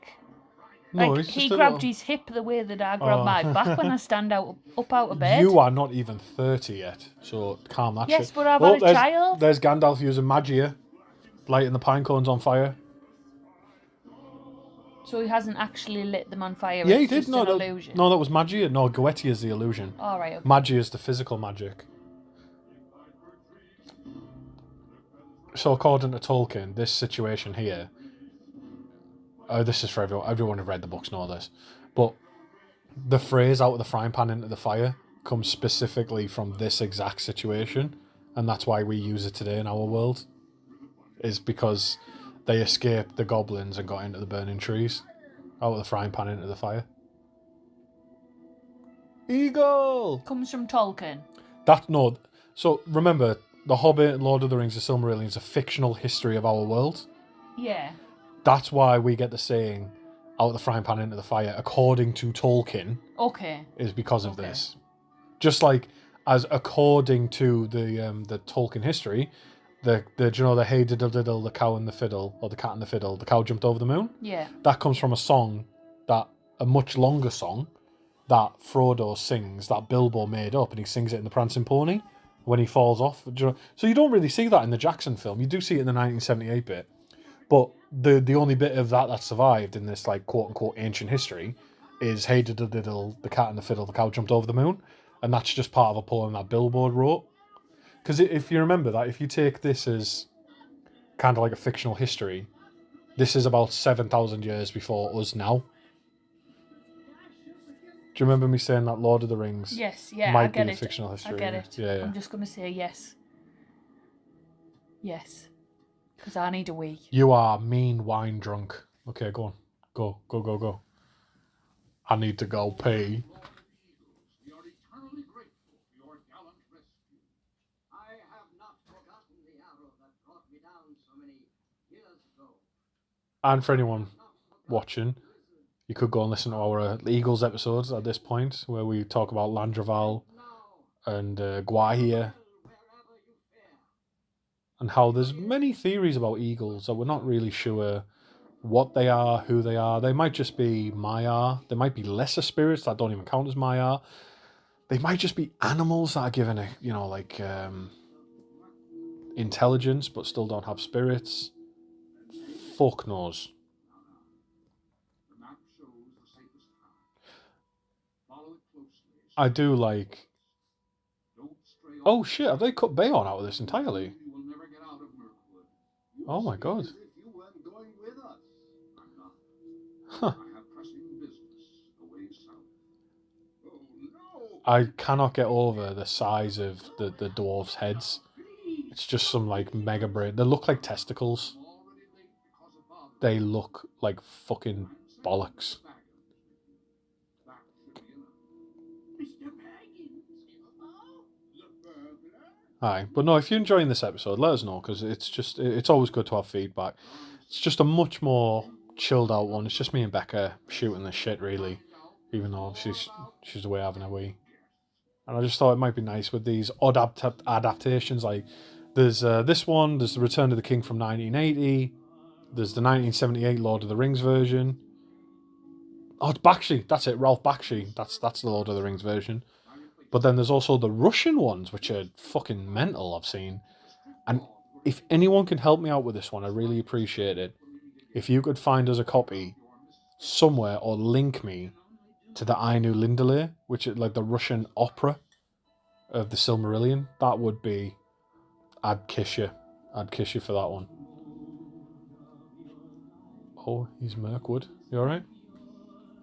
No, Like, he's just he a grabbed little... his hip the way that I grabbed my back when I stand up out of bed. You are not even 30 yet, so calm that shit. Yes, but I've had a child. There's Gandalf using magia, lighting the pine cones on fire. So he hasn't actually lit them on fire. Yeah, he it's did. just No, an that, illusion. no, that was magia. No, Goetia is the illusion. All right. Okay. Magia is the physical magic. So according to Tolkien, this situation here, this is for everyone. Everyone who read the books know this, but the phrase "out of the frying pan into the fire" comes specifically from this exact situation, and that's why we use it today in our world. Is because they escaped the goblins and got into the burning trees, out of the frying pan into the fire. Eagle Comes from Tolkien. So remember, The Hobbit and Lord of the Rings: The Silmarillion is a fictional history of our world. Yeah. That's why we get the saying "out of the frying pan into the fire," according to Tolkien. Okay. Is because of this. Just like as according to the Tolkien history, the hey diddle diddle, the cow and the fiddle, or the cat and the fiddle, the cow jumped over the moon. Yeah. That comes from a much longer song that Frodo sings, that Bilbo made up, and he sings it in the Prancing Pony when he falls off. So you don't really see that in the Jackson film. You do see it in the 1978 bit. But the only bit of that survived in this like quote unquote ancient history is hey diddle diddle, the cat and the fiddle, the cow jumped over the moon, and that's just part of a poem that Billboard wrote. Because if you remember that, if you take this as kind of like a fictional history, this is about 7,000 years before us now. Do you remember me saying that Lord of the Rings might be a fictional history? I get it. Yeah. I'm just going to say yes. Yes. Because I need a wee. You are mean wine drunk. Okay, go on. Go. I need to go pee. We are eternally grateful for your gallant rescue. I have not forgotten the arrow that brought me down so many years ago. And for anyone watching, you could go and listen to our Eagles episodes at this point, where we talk about Landreval and Guahia, and how there's many theories about eagles that we're not really sure what they are, who they are. They might just be Maiar. They might be lesser spirits that don't even count as Maiar. They might just be animals that are given a, intelligence but still don't have spirits. Fuck knows. The map shows the safest path. Follow it closely. I do like... Don't stray off. Oh shit, have they cut Bayon out of this entirely? You will never get out of Mirkwood. You Oh my speak god. as if you weren't going with us. I'm not. Huh. I have pressing business away south. Oh no! I cannot get over the size of the dwarves' heads. It's just some like mega brain. They look like testicles. I'm already late because of Bob. They look like fucking bollocks. That should be enough. Mr. Baggins. The burglar? Aye, but no, if you're enjoying this episode, let us know, because it's always good to have feedback. It's just a much more chilled out one. It's just me and Becca shooting the shit, really, even though obviously she's away having a wee. And I just thought it might be nice with these odd adaptations. Like there's this one, there's the Return of the King from 1980, there's the 1978 Lord of the Rings version. Oh, it's Bakshi. That's it, Ralph Bakshi. That's the Lord of the Rings version. But then there's also the Russian ones, which are fucking mental, I've seen. And if anyone can help me out with this one, I really appreciate it. If you could find us a copy somewhere or link me to the Ainu Lindale, which is like the Russian opera of the Silmarillion, that would be... I'd kiss you. I'd kiss you for that one. Oh, he's Mirkwood. You alright?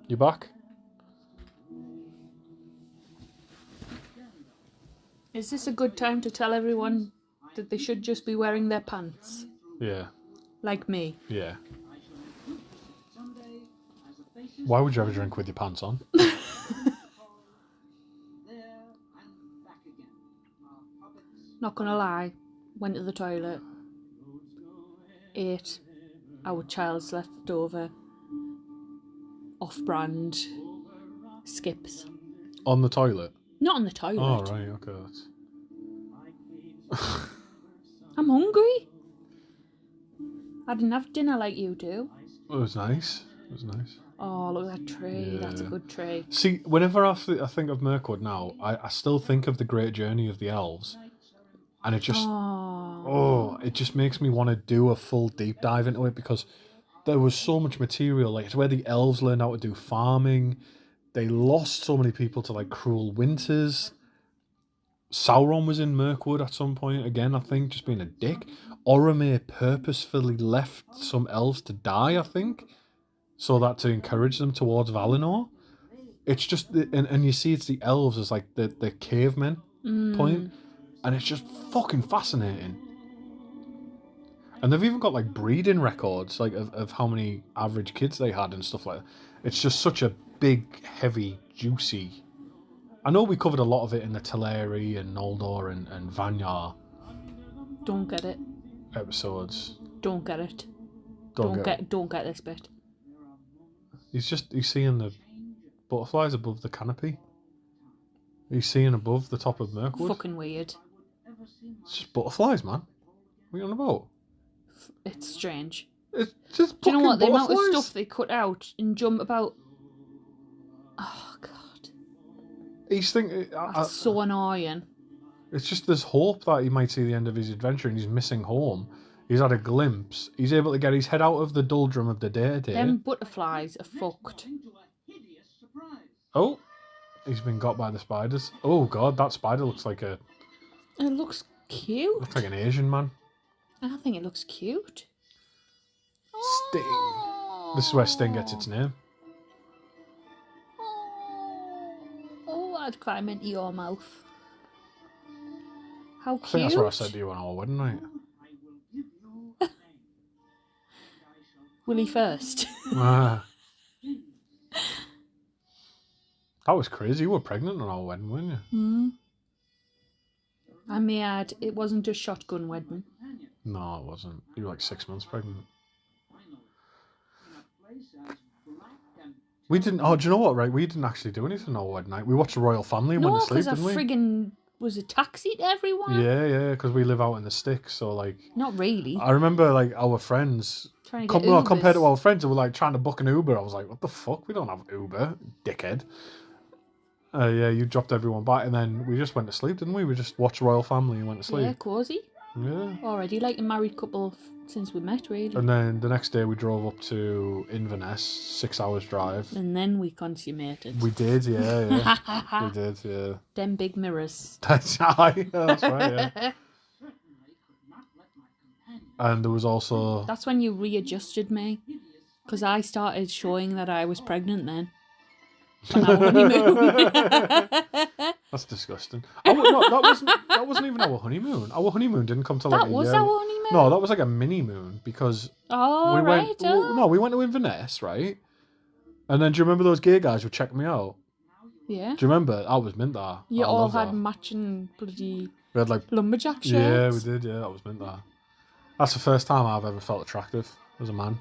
You back? Is this a good time to tell everyone that they should just be wearing their pants? Yeah. Like me. Yeah. Why would you ever drink with your pants on? Not gonna lie, went to the toilet, ate our child's leftover off-brand skips. On the toilet? Not on the toilet. Oh, right, okay. That's... I'm hungry. I didn't have dinner like you do. It was nice. It was nice. Oh, look at that tree. Yeah. That's a good tree. See, whenever I think of Mirkwood now, I still think of the Great Journey of the Elves. And it just... Oh, it just makes me want to do a full deep dive into it, because there was so much material. Like, it's where the elves learned how to do farming. They lost so many people to, like, cruel winters. Sauron was in Mirkwood at some point, again, I think, just being a dick. Oromir purposefully left some elves to die, I think, so that to encourage them towards Valinor. It's just... And you see it's the elves as, like, the cavemen point. And it's just fucking fascinating. And they've even got like breeding records, like of how many average kids they had and stuff like that. It's just such a big, heavy, juicy... I know we covered a lot of it in the Teleri and Noldor and Vanyar don't get it. episodes. Don't get it. Don't get this bit. He's seeing the butterflies above the canopy. He's seeing above the top of Mirkwood. Fucking weird. It's just butterflies, man. What are you on about? It's strange. It's just Do you know what? The amount of butterflies. stuff they cut out and jump about... Oh, God. He's thinking... That's so annoying. It's just there's hope that he might see the end of his adventure and he's missing home. He's had a glimpse. He's able to get his head out of the doldrum of the day-to-day. Them butterflies are fucked. Oh, he's been got by the spiders. Oh god, that spider looks like It looks cute. looks like an Asian man. I think it looks cute. Sting. This is where Sting gets its name. Oh, I'd climb into your mouth. How cute. I think that's what I said to you on our wedding night. Willie first. Ah. That was crazy. You were pregnant on our wedding, weren't you? Hmm. I may add, it wasn't a shotgun wedding. No, it wasn't. You were like 6 months pregnant. We didn't. Oh, do you know what? Right, we didn't actually do anything on our wedding night. We watched the Royal Family and went to sleep, because didn't we? friggin' was a taxi to everyone. Yeah, because we live out in the sticks, so like. Not really. I remember like our friends. Trying to get compared to Ubers. our friends who were like trying to book an Uber, I was like, "What the fuck? We don't have Uber, dickhead." Yeah, you dropped everyone back, and then we just went to sleep, didn't we? We just watched Royal Family and went to Yeah, sleep. cozy. Yeah. Already like a married couple since we met, really. And then the next day we drove up to Inverness, 6 hours drive. And then we consummated. We did, yeah. We did, yeah. Them big mirrors. That's right, yeah. And there was also... That's when you readjusted me. Because I started showing that I was pregnant then. On our honeymoon. That's disgusting. That wasn't even our honeymoon. Our honeymoon didn't come till like That was our honeymoon? No, that was like a mini moon because Oh, right. we went to Inverness, right? And then do you remember those gay guys who checked me out? Yeah. Do you remember? I was mint that. You I all love had that. matching bloody We had like lumberjack shirts. yeah, we did. Yeah, that was mint that. That's the first time I've ever felt attractive as a man.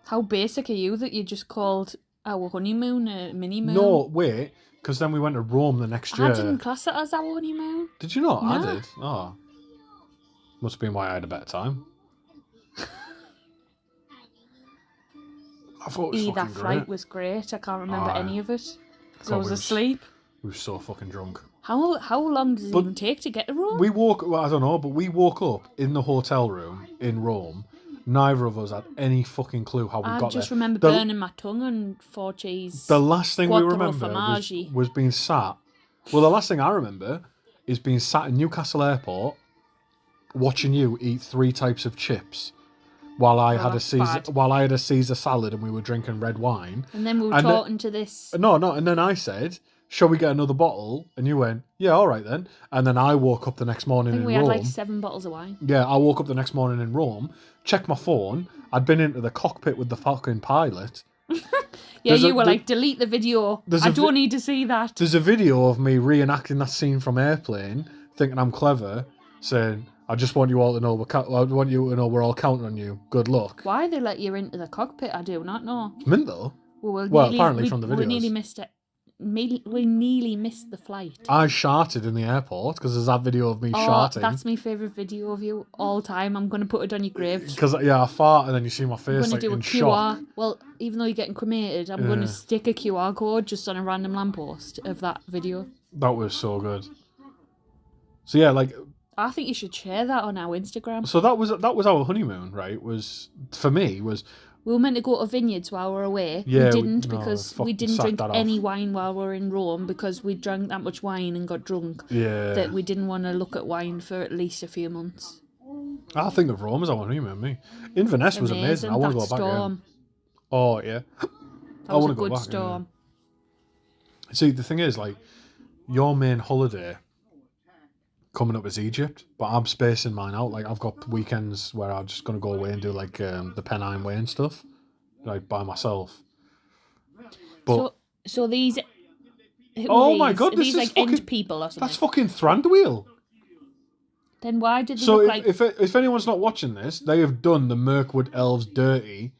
How basic are you that you just called our honeymoon a mini moon? No, wait, because then we went to Rome the next year. I didn't class it as our honeymoon. Did you not? No. I did. Oh, must have been why I had a better time. I thought it was That fucking flight great. was great. I can't remember Aye. any of it. Because God, I was we was- asleep. We were so fucking drunk. How long does it But even take to get to Rome? I don't know, but we woke up in the hotel room in Rome. Neither of us had any fucking clue how we I got just there. remember burning my tongue on 4 cheese. The last thing we Quattro remember formaggi. was being sat. Well, the last thing I remember is being sat in Newcastle Airport, watching you eat 3 types of chips, while I had a Caesar salad and we were drinking red wine. And then we were And talking to this. No, and then I said, "Shall we get another bottle?" And you went, "Yeah, all right then." And then I woke up the next morning I think in we Rome. had like 7 bottles of wine. Yeah, I woke up the next morning in Rome, checked my phone. I'd been into the cockpit with the fucking pilot. Yeah, you were like, delete the video. I don't need to see that. There's a video of me reenacting that scene from Airplane, thinking I'm clever, saying, "I just want you all to know we're all counting on you. Good luck." Why they let you into the cockpit, I do not know. It's mint though. Apparently from the We videos. nearly missed it. We nearly missed the flight. I sharted in the airport because there's that video of me Oh, sharting. that's my favourite video of you all time. I'm going to put it on your grave. Because I fart and then you see my I'm face going to like do a in QR. shock. Well, even though you're getting cremated, I'm going to stick a QR code just on a random lamppost of that video. That was so good. So yeah, like I think you should share that on our Instagram. so that was our honeymoon, right? Was for me was We were meant to go to vineyards while we were away. Yeah, we didn't no, because fucking we didn't sacked drink that off. any wine while we were in Rome because we drank that much wine and got drunk yeah. that we didn't want to look at wine for at least a few months. I think of Rome as our honeymoon. Me, Inverness was amazing. I want to go back again. Oh yeah, That was a wanna go good back, storm. yeah. See, the thing is, like, your main holiday coming up is Egypt, but I'm spacing mine out. Like, I've got weekends where I'm just gonna go away and do like the Pennine Way and stuff, like by myself. But So these. who Oh are my these? God, Are this these is like fucking- end people or something? that's fucking Thranduil. Then why did they So look like if anyone's not watching this, they have done the Mirkwood elves dirty.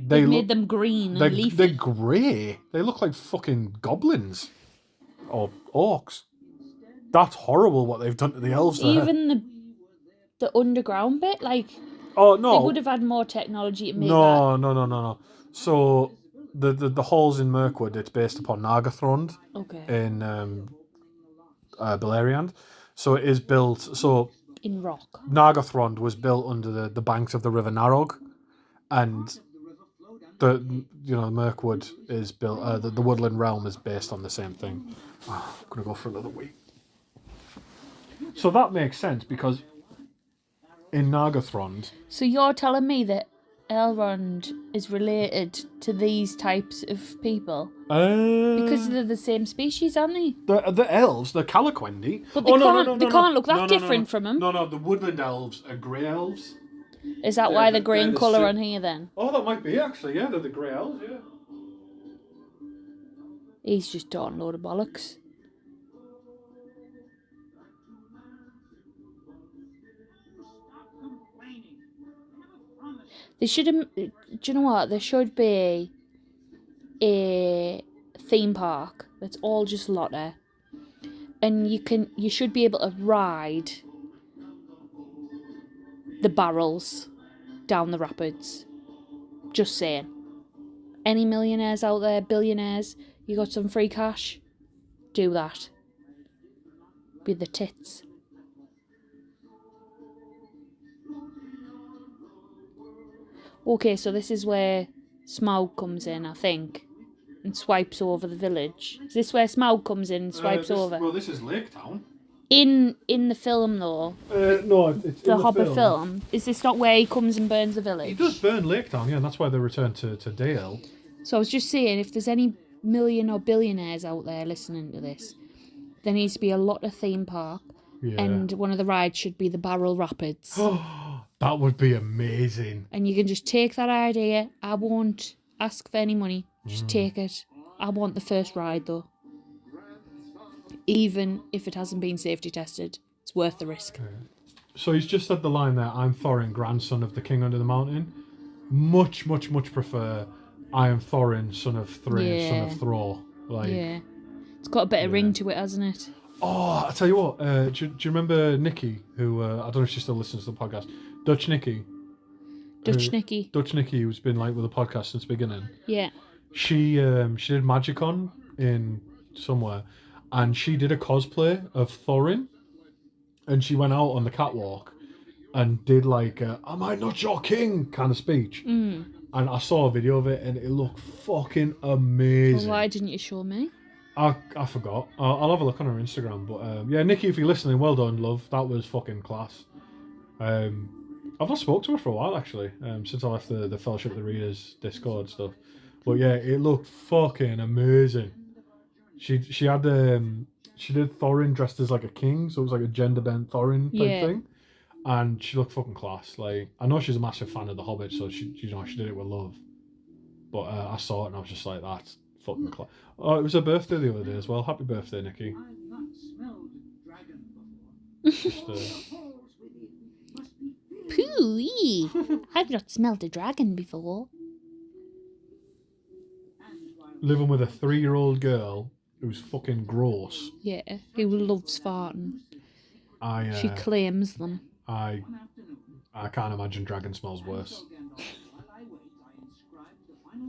they made them green and leafy? They're grey. They look like fucking goblins or orcs. That's horrible what they've done to the elves there. Even the underground bit, like Oh no! they would have had more technology to make that. No. So the halls in Mirkwood, it's based upon Nargothrond Okay. in Beleriand. So it is built. So In rock. Nargothrond was built under the banks of the River Narog, and Mirkwood is built. The Woodland Realm is based on the same thing. Oh, I'm gonna go for another week. So that makes sense because in Nargothrond. So you're telling me that Elrond is related to these types of people? Because they're the same species, aren't they? The elves, the Calaquendi. But they can't look that different from them. No, the woodland elves are grey elves. Is that why they're grey in colour on here then? Oh, that might be actually, yeah. They're the grey elves, yeah. He's just talking a load of bollocks. They should have. Do you know what? There should be a theme park that's all just Lotte, and you should be able to ride the barrels down the rapids. Just saying. Any millionaires out there, billionaires, you got some free cash? Do that. Be the tits. Okay, so this is where Smaug comes in, I think, and swipes over the village. Is this where Smaug comes in and swipes over? Well, this is Lake Town. In the film, though. No, it's the Hobbit film. Is this not where he comes and burns the village? He does burn Lake Town, yeah, and that's why they return to Dale. So I was just saying, if there's any million or billionaires out there listening to this, there needs to be a Lotte theme park, and one of the rides should be the Barrel Rapids. That would be amazing. And you can just take that idea. I won't ask for any money. Just take it. I want the first ride, though. Even if it hasn't been safety tested, it's worth the risk. So he's just said the line there, I'm Thorin, grandson of the king under the mountain. Much, much, much prefer I am Thorin, son of Thrain, son of Thrall. Yeah. It's got a bit of ring to it, hasn't it? Oh, I tell you what, do you remember Nikki, who, I don't know if she still listens to the podcast, Dutch Nikki, who's been with the podcast since the beginning. Yeah. She did Magicon in somewhere, and she did a cosplay of Thorin, and she went out on the catwalk and did "Am I not your king?" kind of speech. And I saw a video of it, and it looked fucking amazing. Well, why didn't you show me? I forgot. I'll have a look on her Instagram. But yeah, Nikki, if you're listening, well done, love. That was fucking class. I've not spoke to her for a while actually, since I left the Fellowship of the Readers Discord stuff. But yeah, it looked fucking amazing. She had she did Thorin dressed as like a king, so it was like a gender bent Thorin type thing, and she looked fucking class. I know she's a massive fan of the Hobbit, so she did it with love. But I saw it and I was just like, that's fucking class. Oh, it was her birthday the other day as well. Happy birthday, Nikki. I've not smelled dragon before. Just, Pooey! I've not smelled a dragon before. living with a 3-year-old girl who's fucking gross. Yeah, who loves farting. She claims them. I can't imagine dragon smells worse.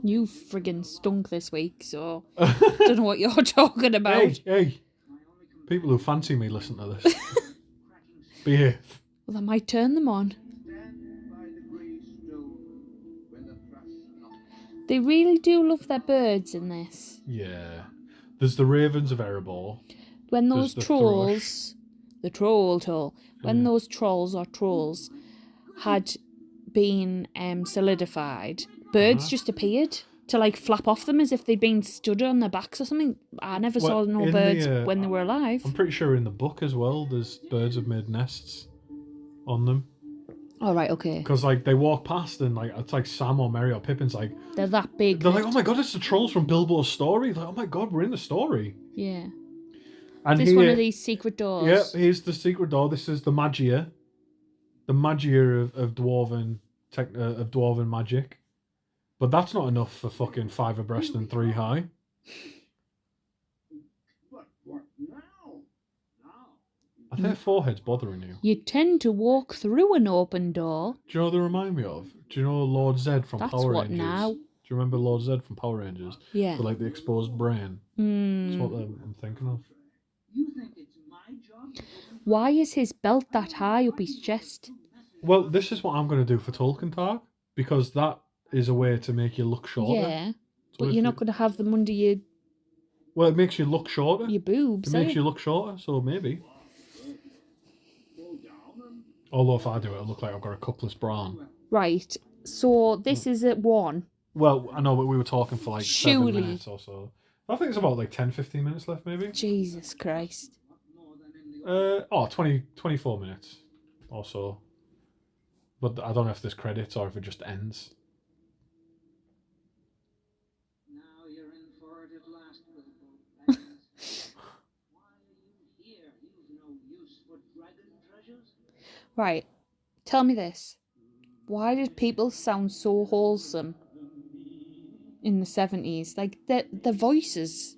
You friggin' stunk this week, so don't know what you're talking about. Hey, people who fancy me listen to this. Behave. Well, that might turn them on. They really do love their birds in this. Yeah. There's the ravens of Erebor. When those trolls, the troll toll, when those trolls or trolls had been solidified, birds just appeared to like flap off them as if they'd been stood on their backs or something. I never saw no birds when they were alive. I'm pretty sure in the book as well, there's birds have made nests on them. Oh, right, okay. Because like they walk past and like it's like Sam or Merry or Pippin's like they're that big. They're like, oh my god, it's the trolls from Bilbo's story. Like, oh my god, we're in the story. Yeah. And this one of these secret doors. Yeah, here's the secret door. This is the magia of dwarven of dwarven magic. But that's not enough for fucking 5 abreast and 3 high. What now? Are their foreheads bothering you? You tend to walk through an open door. Do you know what they remind me of? Do you know Lord Zed from Power Rangers? Now? Do you remember Lord Zed from Power Rangers? Yeah. With like the exposed brain. That's what I'm thinking of. You think it's my job? Why is his belt that high up his chest? Well, this is what I'm going to do for Tolkien Talk, because that is a way to make you look shorter. Yeah, So but if you're not going to have them under your Well, it makes you look shorter. your boobs. It makes you look shorter, so maybe. Although if I do it, it'll look like I've got a cupless bra on. Right. So this is at 1. Well, I know, but we were talking for like 7 Surely. minutes or so. I think it's about like 10, 15 minutes left, maybe. Jesus Christ. 24 minutes or so. But I don't know if there's credits or if it just ends. Now you're in for it at last, Bilbo Baggins. Why are you here? You've no use for dragon treasures. Right. Tell me this. Why did people sound so wholesome in the 70s? Like, the voices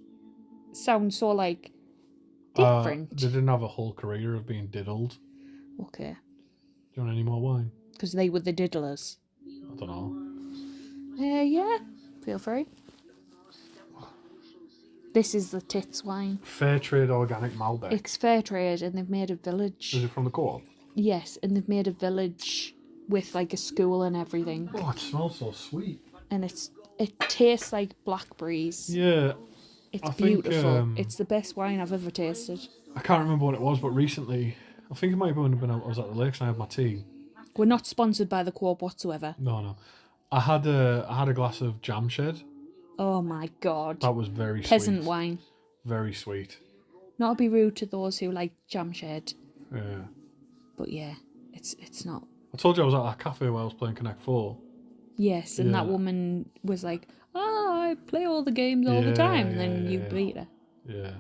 sound so, like, different. They didn't have a whole career of being diddled. Okay. Do you want any more wine? Because they were the diddlers. I don't know. Yeah. Feel free. This is the tits wine. Fair trade organic Malbec. It's fair trade, and they've made a village. Is it from the co-op? Yes, and they've made a village with like a school and everything. Oh, it smells so sweet. And it tastes like blackberries. Yeah. It's I think, beautiful. It's the best wine I've ever tasted. I can't remember what it was, but recently, I think it might have been I was at the lakes and I had my tea. We're not sponsored by the Co-op whatsoever. No. I had a glass of Jam Shed. Oh my god. That was very Peasant sweet. wine. Very sweet. Not to be rude to those who like Jam Shed. Yeah. But yeah, it's not. I told you I was at that cafe where I was playing Connect 4. Yes, and that woman was like, I play all the games all the time, and then you beat her. Yeah.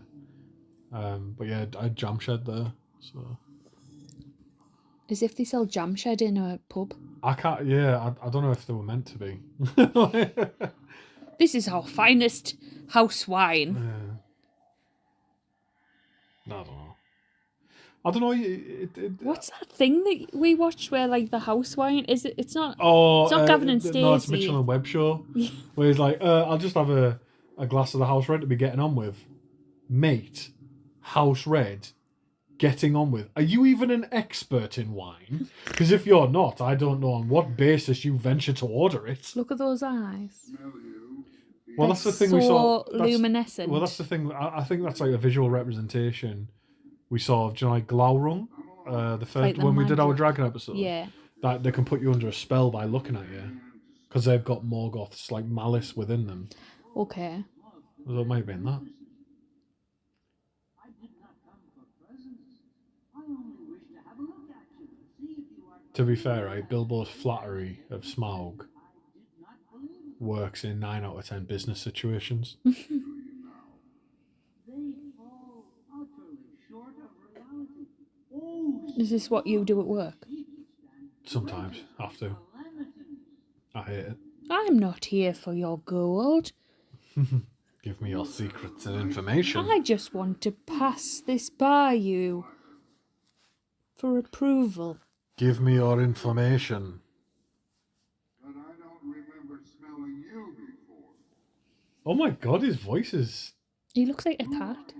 But yeah, I had Jam Shed there, so. As if they sell Jam Shed in a pub. I can't, I don't know if they were meant to be. This is our finest house wine. Yeah. I don't know. What's that thing that we watched where like the house wine is it? It's not. Oh, it's not Gavin and Stacey. No, it's Mitchell and Webb show. Where he's like, I'll just have a glass of the house red to be getting on with, mate. House red, getting on with. Are you even an expert in wine? Because if you're not, I don't know on what basis you venture to order it. Look at those eyes. Well, that's the thing so we saw. Luminescent. Well, that's the thing. I think that's like a visual representation we saw of, do you know, like Glaurung, the first like when we did our dragon episode. Yeah. That they can put you under a spell by looking at you, because they've got Morgoth's like malice within them. Okay. So it might have been that. To be fair, right, Bilbo's flattery of Smaug works in 9 out of 10 business situations. Is this what you do at work? Sometimes, have to. I hate it. I'm not here for your gold. Give me your secrets and information. I just want to pass this by you for approval. Give me your information. But I don't remember smelling you before. Oh my god, his voice is... He looks like a cat.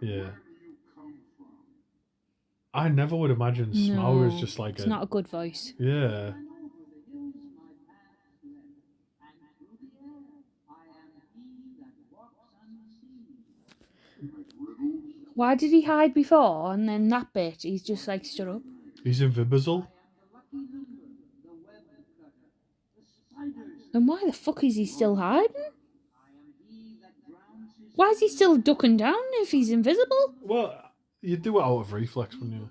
Yeah. Where do you come from? I never would imagine Smaug is just like it's not a good voice. Yeah. Why did he hide before and then that bit he's just like stood up? He's invisible. And why the fuck is he still hiding? Why is he still ducking down if he's invisible? Well, you do it out of reflex, wouldn't you?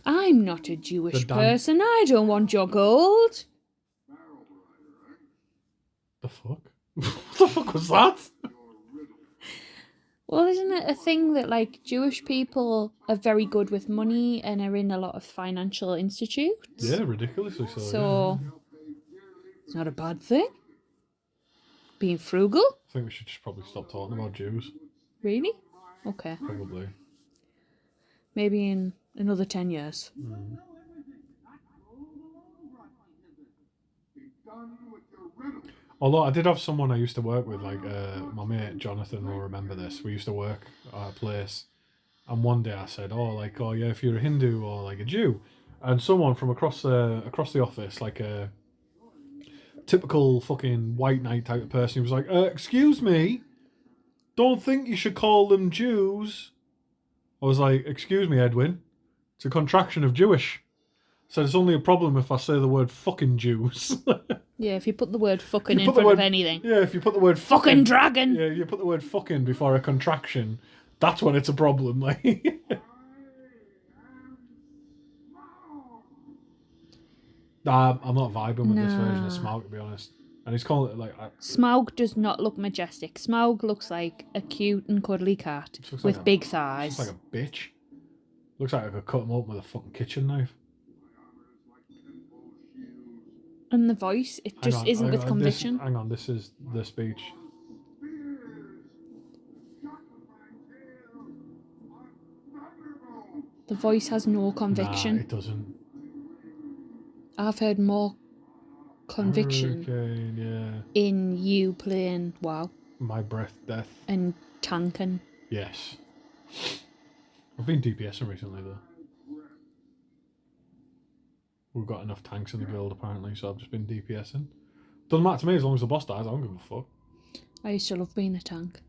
I'm not a Jewish The person. I don't want your gold. The fuck? What the fuck was that? Well, isn't it a thing that, like, Jewish people are very good with money and are in a lot of financial institutes? Yeah, ridiculously so. So, it's not a bad thing. Being frugal? I think we should just probably stop talking about Jews. Really? Okay. Probably. Maybe in another 10 years. Although I did have someone I used to work with, like my mate Jonathan will remember this. We used to work at a place, and one day I said, "Oh yeah, if you're a Hindu or like a Jew," and someone from across the office, like a typical fucking white knight type of person, he was like, "Excuse me, don't think you should call them Jews." I was like, "Excuse me, Edwin, it's a contraction of Jewish." So it's only a problem if I say the word fucking Jews. Yeah, if you put the word fucking in front of anything. Yeah, if you put the word fucking dragon. Yeah, you put the word fucking before a contraction, that's when it's a problem. Like, I'm not vibing with this version of Smaug, to be honest. And he's calling it like Smaug does not look majestic. Smaug looks like a cute and cuddly cat with big thighs. Looks like a bitch. Looks like I could cut him open with a fucking kitchen knife. And the voice, it just isn't with conviction. Hang on, this is the speech. The voice has no conviction. Nah, it doesn't. I've heard more conviction in you playing WoW. My breath, death. And tanking. Yes. I've been DPSing recently though. We've got enough tanks in the guild apparently, so I've just been DPSing. Doesn't matter to me as long as the boss dies, I don't give a fuck. I used to love being a tank.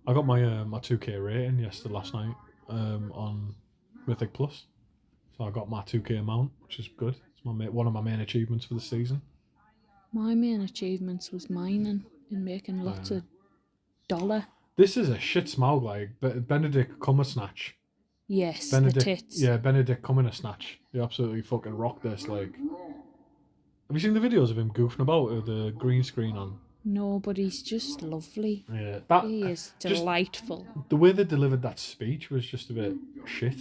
I got my 2k rating last night on Mythic Plus. So I got my 2k mount, which is good. It's one of my main achievements for the season. My main achievements was mining and making lots of dollar. This is a shit Smaug, like Benedict Cumbersnatch. Yes, the tits. Yeah, Benedict Cumbersnatch. He absolutely fucking rocked this. Like, have you seen the videos of him goofing about with the green screen on? No, but he's just lovely. Yeah, he is delightful. The way they delivered that speech was just a bit shit.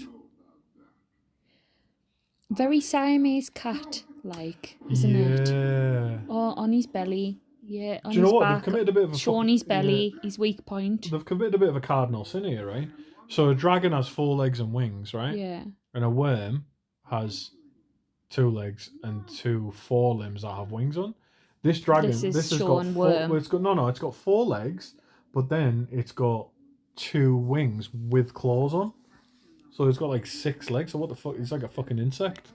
Very Siamese cat, isn't it? Yeah. Oh, on his belly. Yeah, on Do you know his what? back. They've committed a bit of a showing his belly, his weak point. They've committed a bit of a cardinal sin here, right? So a dragon has 4 legs and wings, right? Yeah. And a worm has 2 legs and 2 forelimbs that have wings on. This dragon, this has got worm. It's got 4 legs, but then it's got 2 wings with claws on. So it's got like 6 legs. So what the fuck? It's like a fucking insect.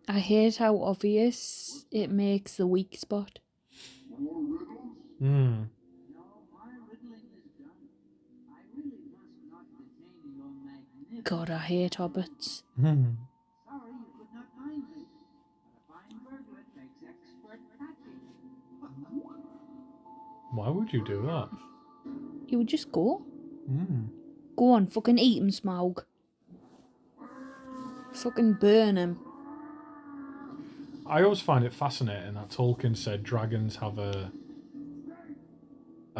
I hate how obvious it makes the weak spot. Hmm. God, I hate hobbits. Why would you do that? You would just go. Go on, fucking eat him, Smaug. Fucking burn him. I always find it fascinating that Tolkien said dragons have a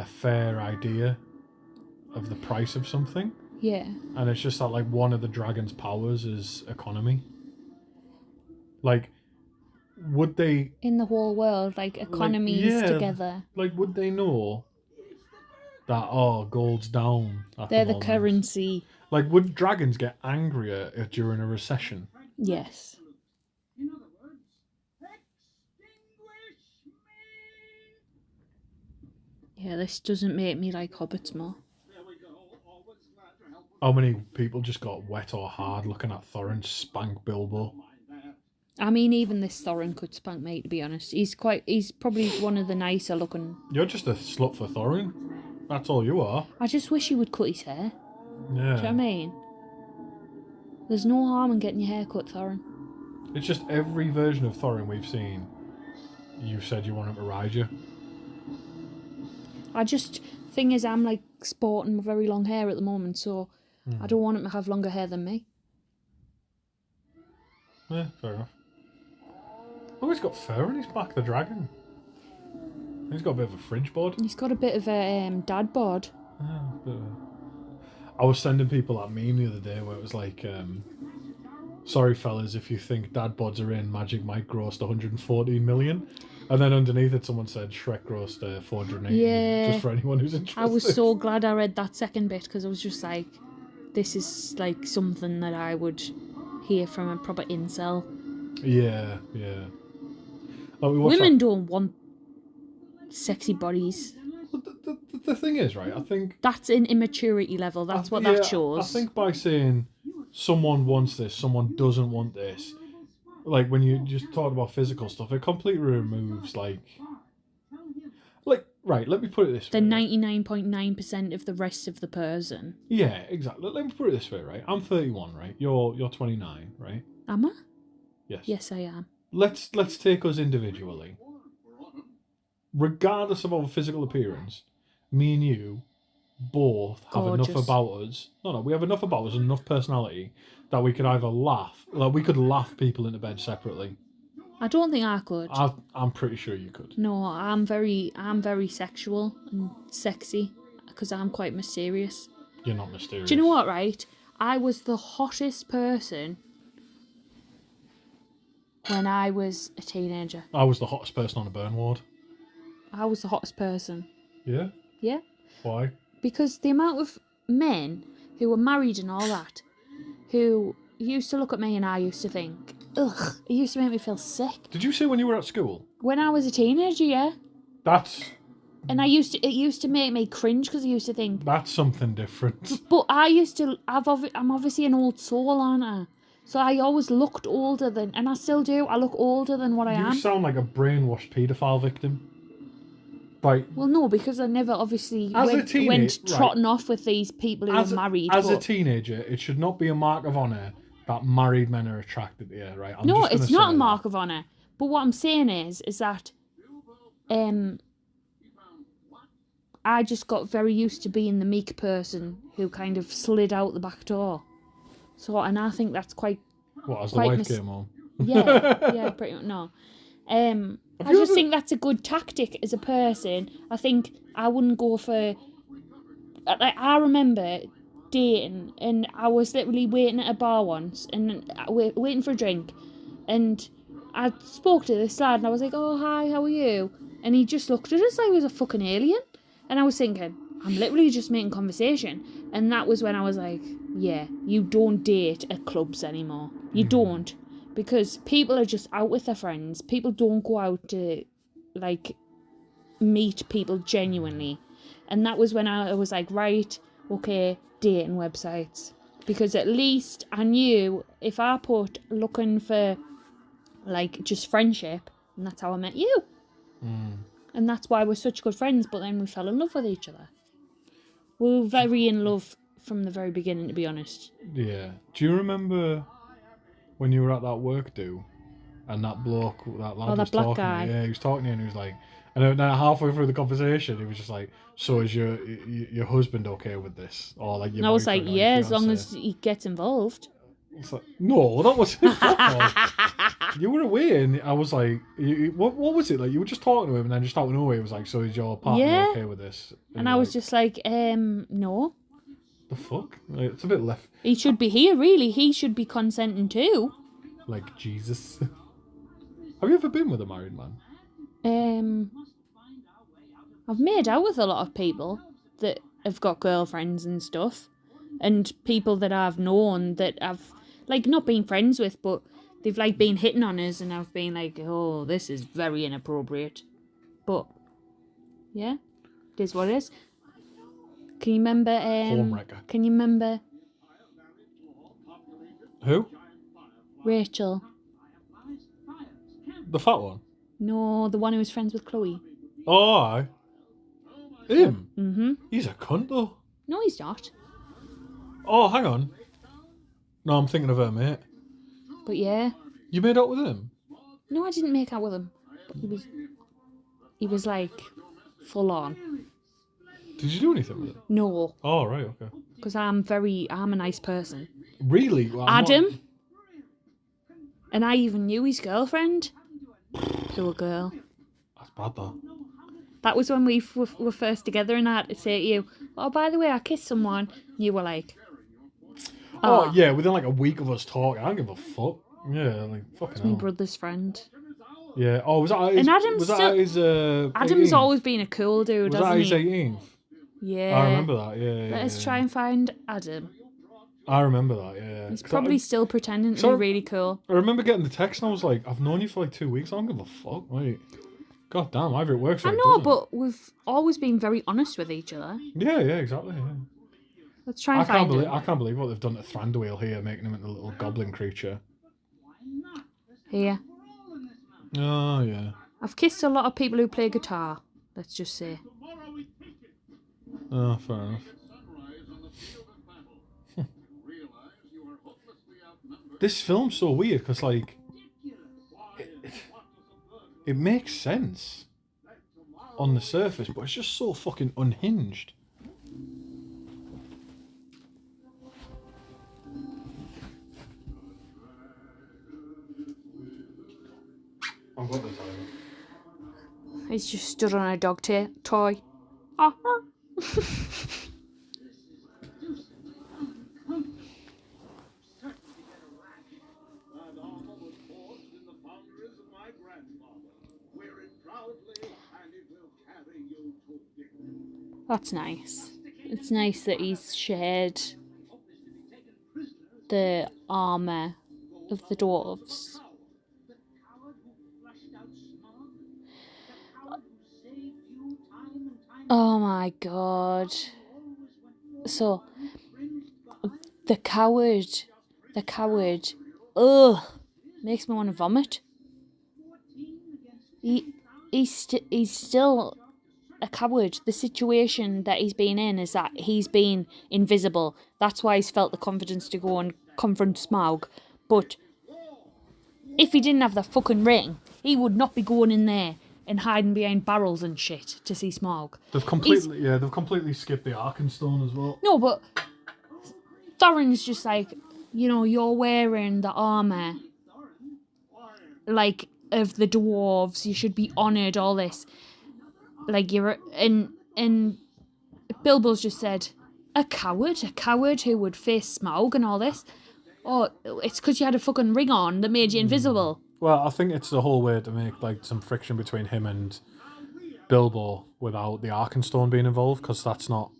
fair idea of the price of something. Yeah. And it's just that like one of the dragon's powers is economy. Like, would they... In the whole world, like economies together. Like, would they know that, gold's down at They're the the currency. Like, would dragons get angrier during a recession? Yes. In other words, extinguish me! Yeah, this doesn't make me like hobbits more. There we go. Always glad to help. How many people just got wet or hard looking at Thorin spank Bilbo? I mean, even this Thorin could spank me, to be honest. He's probably one of the nicer looking... You're just a slut for Thorin. That's all you are. I just wish he would cut his hair. Yeah. Do you know what I mean? There's no harm in getting your hair cut, Thorin. It's just every version of Thorin we've seen, you said you want him to ride you. Thing is, I'm like sporting very long hair at the moment, so I don't want him to have longer hair than me. Yeah, fair enough. Oh, he's got fur on his back, the dragon. He's got a bit of a fringe board. He's got a bit of a dad bod. I was sending people that meme the other day where it was like, sorry fellas, if you think dad bods are in, Magic Mike grossed 114 million. And then underneath it someone said Shrek grossed 480 million, just for anyone who's interested. I was so glad I read that second bit because I was just like, this is like something that I would hear from a proper incel. Yeah. Like Women don't want sexy bodies. the thing is, right, I think... That's an immaturity level. That's what that shows. I think by saying someone wants this, someone doesn't want this, like when you just talk about physical stuff, it completely removes, like, right, let me put it this way. The 99.9% of the rest of the person. Yeah, exactly. Let me put it this way, right? I'm 31, right? You're 29, right? Am I? Yes. Yes, I am. Let's take us individually. Regardless of our physical appearance, me and you both have Gorgeous. enough about us. No, we have enough about us and enough personality that we could either laugh, like we could laugh people into bed separately. I don't think I could. I'm pretty sure you could. No, I'm very sexual and sexy because I'm quite mysterious. You're not mysterious. Do you know what, right? I was the hottest person when I was a teenager. I was the hottest person on the burn ward. I was the hottest person. Yeah? Yeah. Why? Because the amount of men who were married and all that, who used to look at me and I used to think, ugh, it used to make me feel sick. Did you say when you were at school? When I was a teenager, yeah. And it used to make me cringe because I used to think... That's something different. But I'm obviously an old soul, aren't I? So I always looked older than... And I still do. I look older than what I am. You sound like a brainwashed paedophile victim. Like... Well, no, because I never obviously went trotting off with these people who were married. As a teenager, it should not be a mark of honour that married men are attracted to you, right? No, it's not a mark of honour. But what I'm saying is that... I just got very used to being the meek person who kind of slid out the back door. So, and I think that's quite... What, as the wife came home? Yeah, pretty much, no. I just think that's a good tactic as a person. I think I wouldn't go for... Like, I remember dating, and I was literally waiting at a bar once, and waiting for a drink, and I spoke to this lad, and I was like, oh, hi, how are you? And he just looked at us like he was a fucking alien. And I was thinking, I'm literally just making conversation. And that was when I was like, yeah, you don't date at clubs anymore. You don't. Because people are just out with their friends. People don't go out to, like, meet people genuinely. And that was when I was like, right, okay, dating websites. Because at least I knew if I put looking for, like, just friendship, and that's how I met you. And that's why we're such good friends, but then we fell in love with each other. We were very in love from the very beginning, to be honest. Yeah. Do you remember when you were at that work do, and that bloke, that lad was black talking guy. to you? Yeah, he was talking to you and he was like... And then halfway through the conversation, he was just like, so is your husband okay with this? Or like your And I was like, boyfriend or yeah, your as long fiancé? as he gets involved. It's like, no, that was you were away, and I was like, what was it like? You were just talking to him, and then just out of nowhere, he was like, "So is your partner okay with this?" And I was just like, no. The fuck? Like, it's a bit left. He should be here, really. He should be consenting too. Like Jesus. Have you ever been with a married man? I've made out with a lot of people that have got girlfriends and stuff, and people that I've known that I've like not been friends with, but they've like been hitting on us, and I've been like, oh, this is very inappropriate. But yeah, it is what it is. Can you remember? Homewrecker. Can you remember Who? Rachel? The fat one. No, the one who was friends with Chloe. Oh, aye. Him. Mm-hmm. He's a cunt though. No, he's not. Oh, hang on. No, I'm thinking of her mate. But yeah. You made out with him? No, I didn't make out with him. But he was like full on. Did you do anything with him? No, Oh, right, okay. because I'm a nice person. Really? Well, I'm Adam. not- And I even knew his girlfriend. Poor girl. That's bad though. That was when we were first together, and I had to say to you, oh, by the way, I kissed someone. You were like, Oh, yeah, within like a week of us talking, I don't give a fuck. Yeah, like, fucking my hell. brother's friend. Yeah. Oh, was that at his... And Adam's was that still- at his, Adam's 18th? always been a cool dude, Was that at hasn't his he? 18th? Yeah. I remember that, yeah. Let us try and find Adam. I remember that, yeah. He's 'Cause probably still pretending to So- be really cool. I remember getting the text and I was like, I've known you for like 2 weeks, I don't give a fuck, mate. God damn, either it works or I it know, doesn't. but we've always been very honest with each other. Yeah, exactly. Yeah. Let's try and find him. I can't believe what they've done to Thranduil here, making him into a little goblin creature. Here. Oh, yeah. I've kissed a lot of people who play guitar, let's just say. Oh, fair enough. This film's so weird because, like, it makes sense on the surface, but it's just so fucking unhinged. I've got the title. He's just stood on a dog toy. Oh. That's nice. It's nice that he's shared the armour of the dwarves. Oh my god. So, the coward, ugh, makes me want to vomit. He's still a coward. The situation that he's been in is that he's been invisible. That's why he's felt the confidence to go and confront Smaug. But if he didn't have the fucking ring, he would not be going in there and hiding behind barrels and shit to see Smaug. They've completely skipped the Arkenstone as well. No, but Thorin's just like, you know, you're wearing the armour, like, of the dwarves. You should be honoured, all this. Like, you're... And Bilbo's just said, a coward who would face Smaug and all this. Oh, it's because you had a fucking ring on that made you invisible. Well, I think it's the whole way to make, like, some friction between him and Bilbo without the Arkenstone being involved, because that's not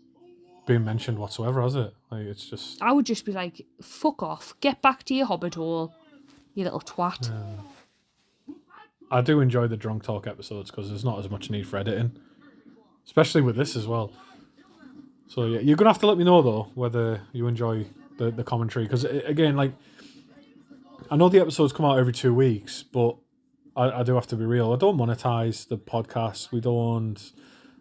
being mentioned whatsoever, has it? Like, it's just... I would just be like, fuck off. Get back to your Hobbit hole, you little twat. I do enjoy the drunk talk episodes because there's not as much need for editing. Especially with this as well. So, yeah, you're going to have to let me know, though, whether you enjoy the commentary. Because, again, like, I know the episodes come out every 2 weeks, but I do have to be real. I don't monetize the podcast.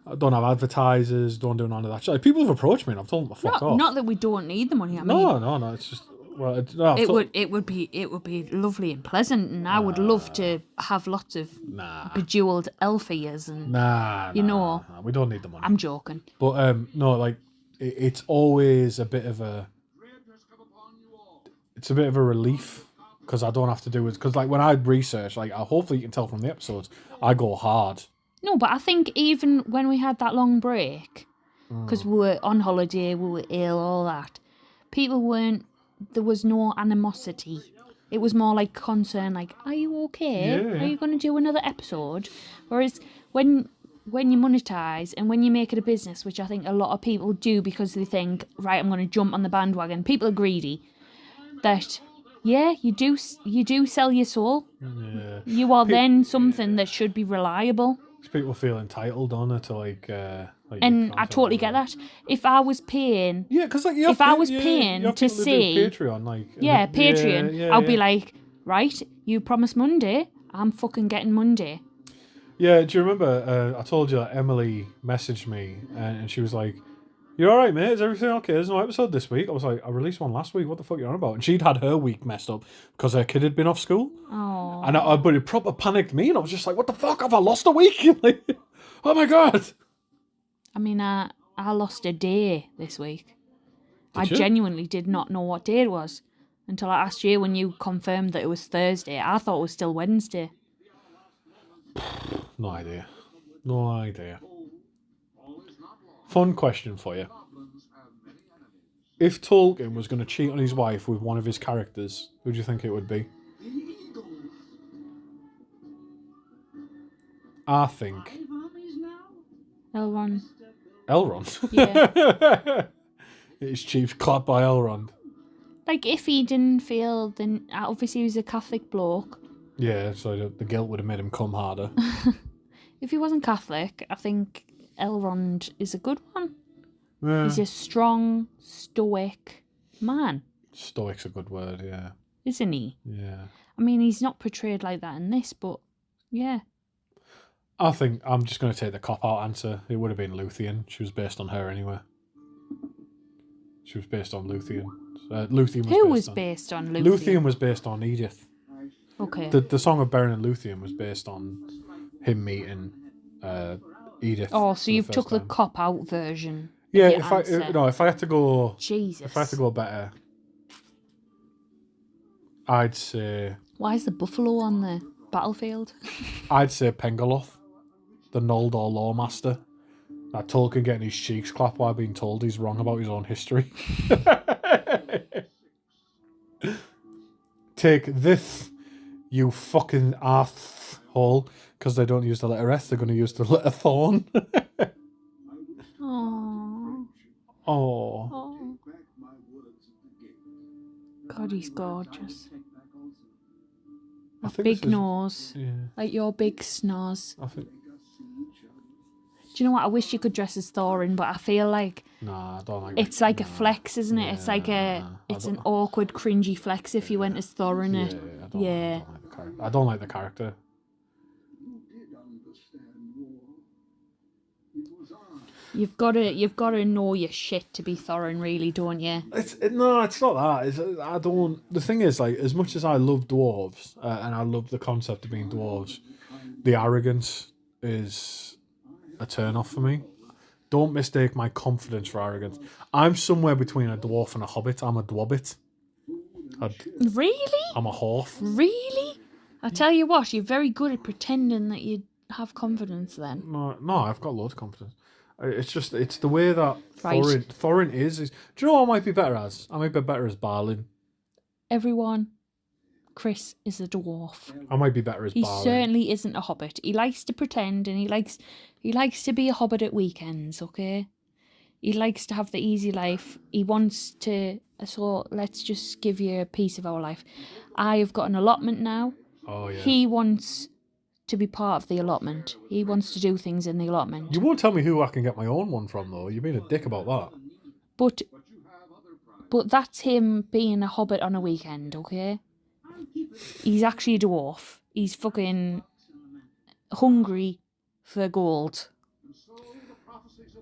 I don't have advertisers. Don't do none of that. Like, people have approached me and I've told them to fuck off. Not that we don't need the money. I mean, no. It's just it would be lovely and pleasant, and I would love to have lots of bejeweled elf ears and Nah, we don't need the money. I'm joking. But no, like it's always a bit of a relief. Because I don't have to do it. Because, like, when I research, like, hopefully you can tell from the episodes, I go hard. No, but I think even when we had that long break, because we were on holiday, we were ill, all that, there was no animosity. It was more like concern, like, are you okay? Yeah. Are you going to do another episode? Whereas when you monetize and when you make it a business, which I think a lot of people do because they think, right, I'm going to jump on the bandwagon. People are greedy. That... Yeah, you do sell your soul. Yeah. You are then something that should be reliable. People feel entitled on it to like and I totally get that. If I was paying, because like paying to see Patreon, like Patreon, I'll be like, right, you promised Monday, I'm fucking getting Monday. Yeah, do you remember? I told you that Emily messaged me and she was like, "You're all right, mate? Is everything okay? There's no episode this week." I was like, "I released one last week. What the fuck are you on about?" And she'd had her week messed up because her kid had been off school. Oh. And but it proper panicked me, and I was just like, "What the fuck? Have I lost a week?" Like, oh my god. I mean, I lost a day this week. I you? genuinely did not know what day it was until I asked you when you confirmed that it was Thursday. I thought it was still Wednesday. No idea. Fun question for you. If Tolkien was going to cheat on his wife with one of his characters, who do you think it would be? I think... Elrond. Elrond? Yeah. His chief's clapped by Elrond. Like, if he didn't feel... then obviously he was a Catholic bloke. Yeah, so the guilt would have made him come harder. If he wasn't Catholic, I think Elrond is a good one. Yeah. He's a strong, stoic man. Stoic's a good word, yeah. Isn't he? Yeah. I mean, he's not portrayed like that in this, but yeah. I think I'm just going to take the cop-out answer. It would have been Luthien. She was based on her anyway. She was based on Luthien. Luthien was Who based was on... based on Luthien? Luthien was based on Edith. Okay. The Song of Beren and Luthien was based on him meeting Edith. Oh, so you've took the time. cop-out version. Yeah, of your answer. if I had to go... Jesus. If I had to go better, I'd say... Why is the buffalo on the battlefield? I'd say Pengaloth, the Noldor Lawmaster. That Tolkien getting his cheeks clapped while being told he's wrong about his own history. Take this, you fucking asshole, because they don't use the letter S, they're going to use the letter Thorn. Oh. Oh. God, he's gorgeous. I A think big this is- nose. Yeah, Like your big snaz. I think... Do you know what? I wish you could dress as Thorin, but I feel like Nah, I don't like it's like a flex, isn't it? It's like I it's an don't- awkward, cringy flex if you went as Thorin. Yeah, I don't like the character. You've got to know your shit to be Thorin, really, don't you? It's not that. I don't. The thing is, like, as much as I love dwarves and I love the concept of being dwarves, the arrogance is a turn off for me. Don't mistake my confidence for arrogance. I'm somewhere between a dwarf and a hobbit. I'm a dwobbit. Really? I'm a horse. Really? I tell you what, you're very good at pretending that you have confidence. Then No, I've got loads of confidence. It's the way that Right. Thorin is. Do you know what I might be better as? I might be better as Balin. everyone, Chris is a dwarf. I might be better as He Balin. certainly isn't a hobbit. He likes to pretend, and he likes to be a hobbit at weekends. Okay, he likes to have the easy life. He wants to. So let's just give you a piece of our life. I have got an allotment now. Oh yeah. He wants to be part of the allotment. He wants to do things in the allotment. You won't tell me who I can get my own one from, though. You're being a dick about that. But that's him being a hobbit on a weekend, okay? He's actually a dwarf. He's fucking hungry for gold.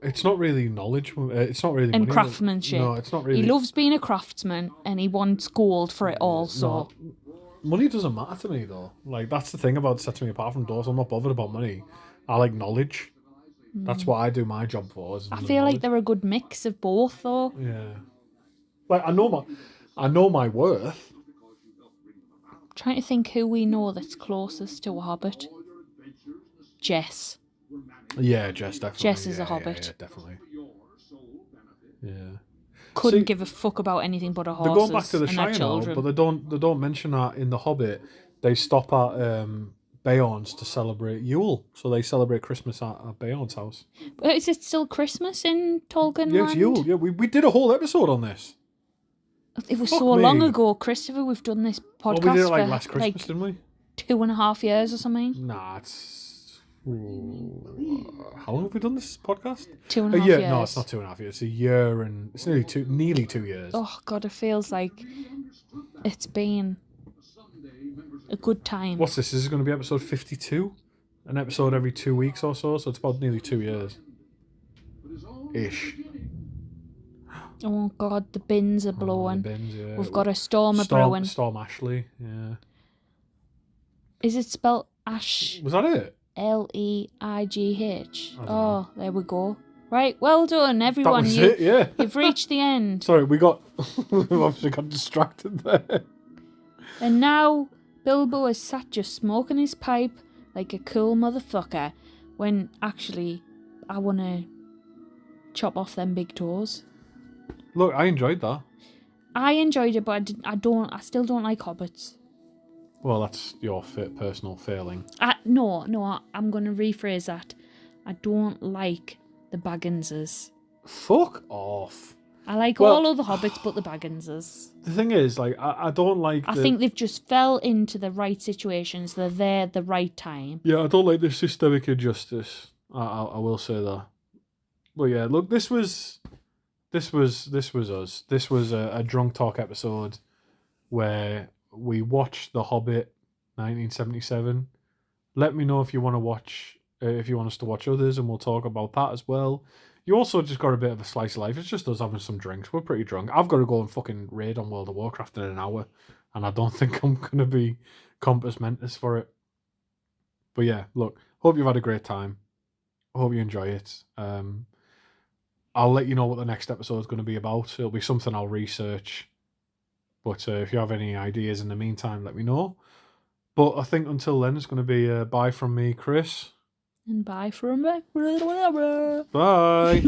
It's not really knowledge. It's not really And money. craftsmanship. No, it's not really. He loves being a craftsman and he wants gold for it also. No, money doesn't matter to me, though. Like, that's the thing about setting me apart from dwarves. I'm not bothered about money. I like knowledge. That's what I do my job for. Is I the feel like knowledge. they're a good mix of both, though. Yeah. Like, I know my worth. Trying to think who we know that's closest to a hobbit. Jess. Yeah, Jess, definitely. Jess is a Yeah, hobbit. Yeah, definitely. Yeah. Couldn't See, give a fuck about anything but a They're horses going back to the and their Shire now, children. but they don't mention that in the Hobbit. They stop at Beorn's to celebrate Yule, so they celebrate Christmas at Beorn's house. But is it still Christmas in Tolkien Yeah, land? it's Yule. Yeah, we did a whole episode on this. It was Fuck so long me. ago, Christopher. We've done this Oh, podcast we did it like for last Christmas, didn't we? 2.5 years or something. Nah, it's. How long have we done this podcast? 2.5 year? years. No, it's not 2.5 years. It's a year and it's nearly 2 years. Oh God, it feels like it's been a good time. What's this? This is going to be episode 52, an episode every 2 weeks or so. So it's about nearly 2 years, ish. Oh God, the bins are blowing. The bins, yeah. We've got a storm brewing. Storm Ashley. Yeah. Is it spelled Ash? Was that it? Leigh? I don't Oh, there we go. Right, well done, That everyone. was it. Yeah. You've reached the end. Sorry, we obviously got distracted there. And now Bilbo is sat just smoking his pipe like a cool motherfucker when actually I want to chop off them big toes. Look, I enjoyed that. I enjoyed it, but I still don't like hobbits. Well, that's your personal failing. No, I'm going to rephrase that. I don't like the Bagginses. Fuck off. I like all other Hobbits but the Bagginses. The thing is, like, I don't like. I think they've just fell into the right situations. They're there at the right time. Yeah, I don't like the systemic injustice. I will say that. But yeah, look, this was us. This was a drunk talk episode where we watched The Hobbit, 1977. Let me know if you want to watch, if you want us to watch others, and we'll talk about that as well. You also just got a bit of a slice of life. It's just us having some drinks. We're pretty drunk. I've got to go and fucking raid on World of Warcraft in an hour, and I don't think I'm going to be compass mentis for it. But yeah, look, hope you've had a great time. Hope you enjoy it. I'll let you know what the next episode is going to be about. It'll be something I'll research. But if you have any ideas in the meantime, let me know. But I think until then, it's going to be bye from me, Chris. And bye from me. Bye.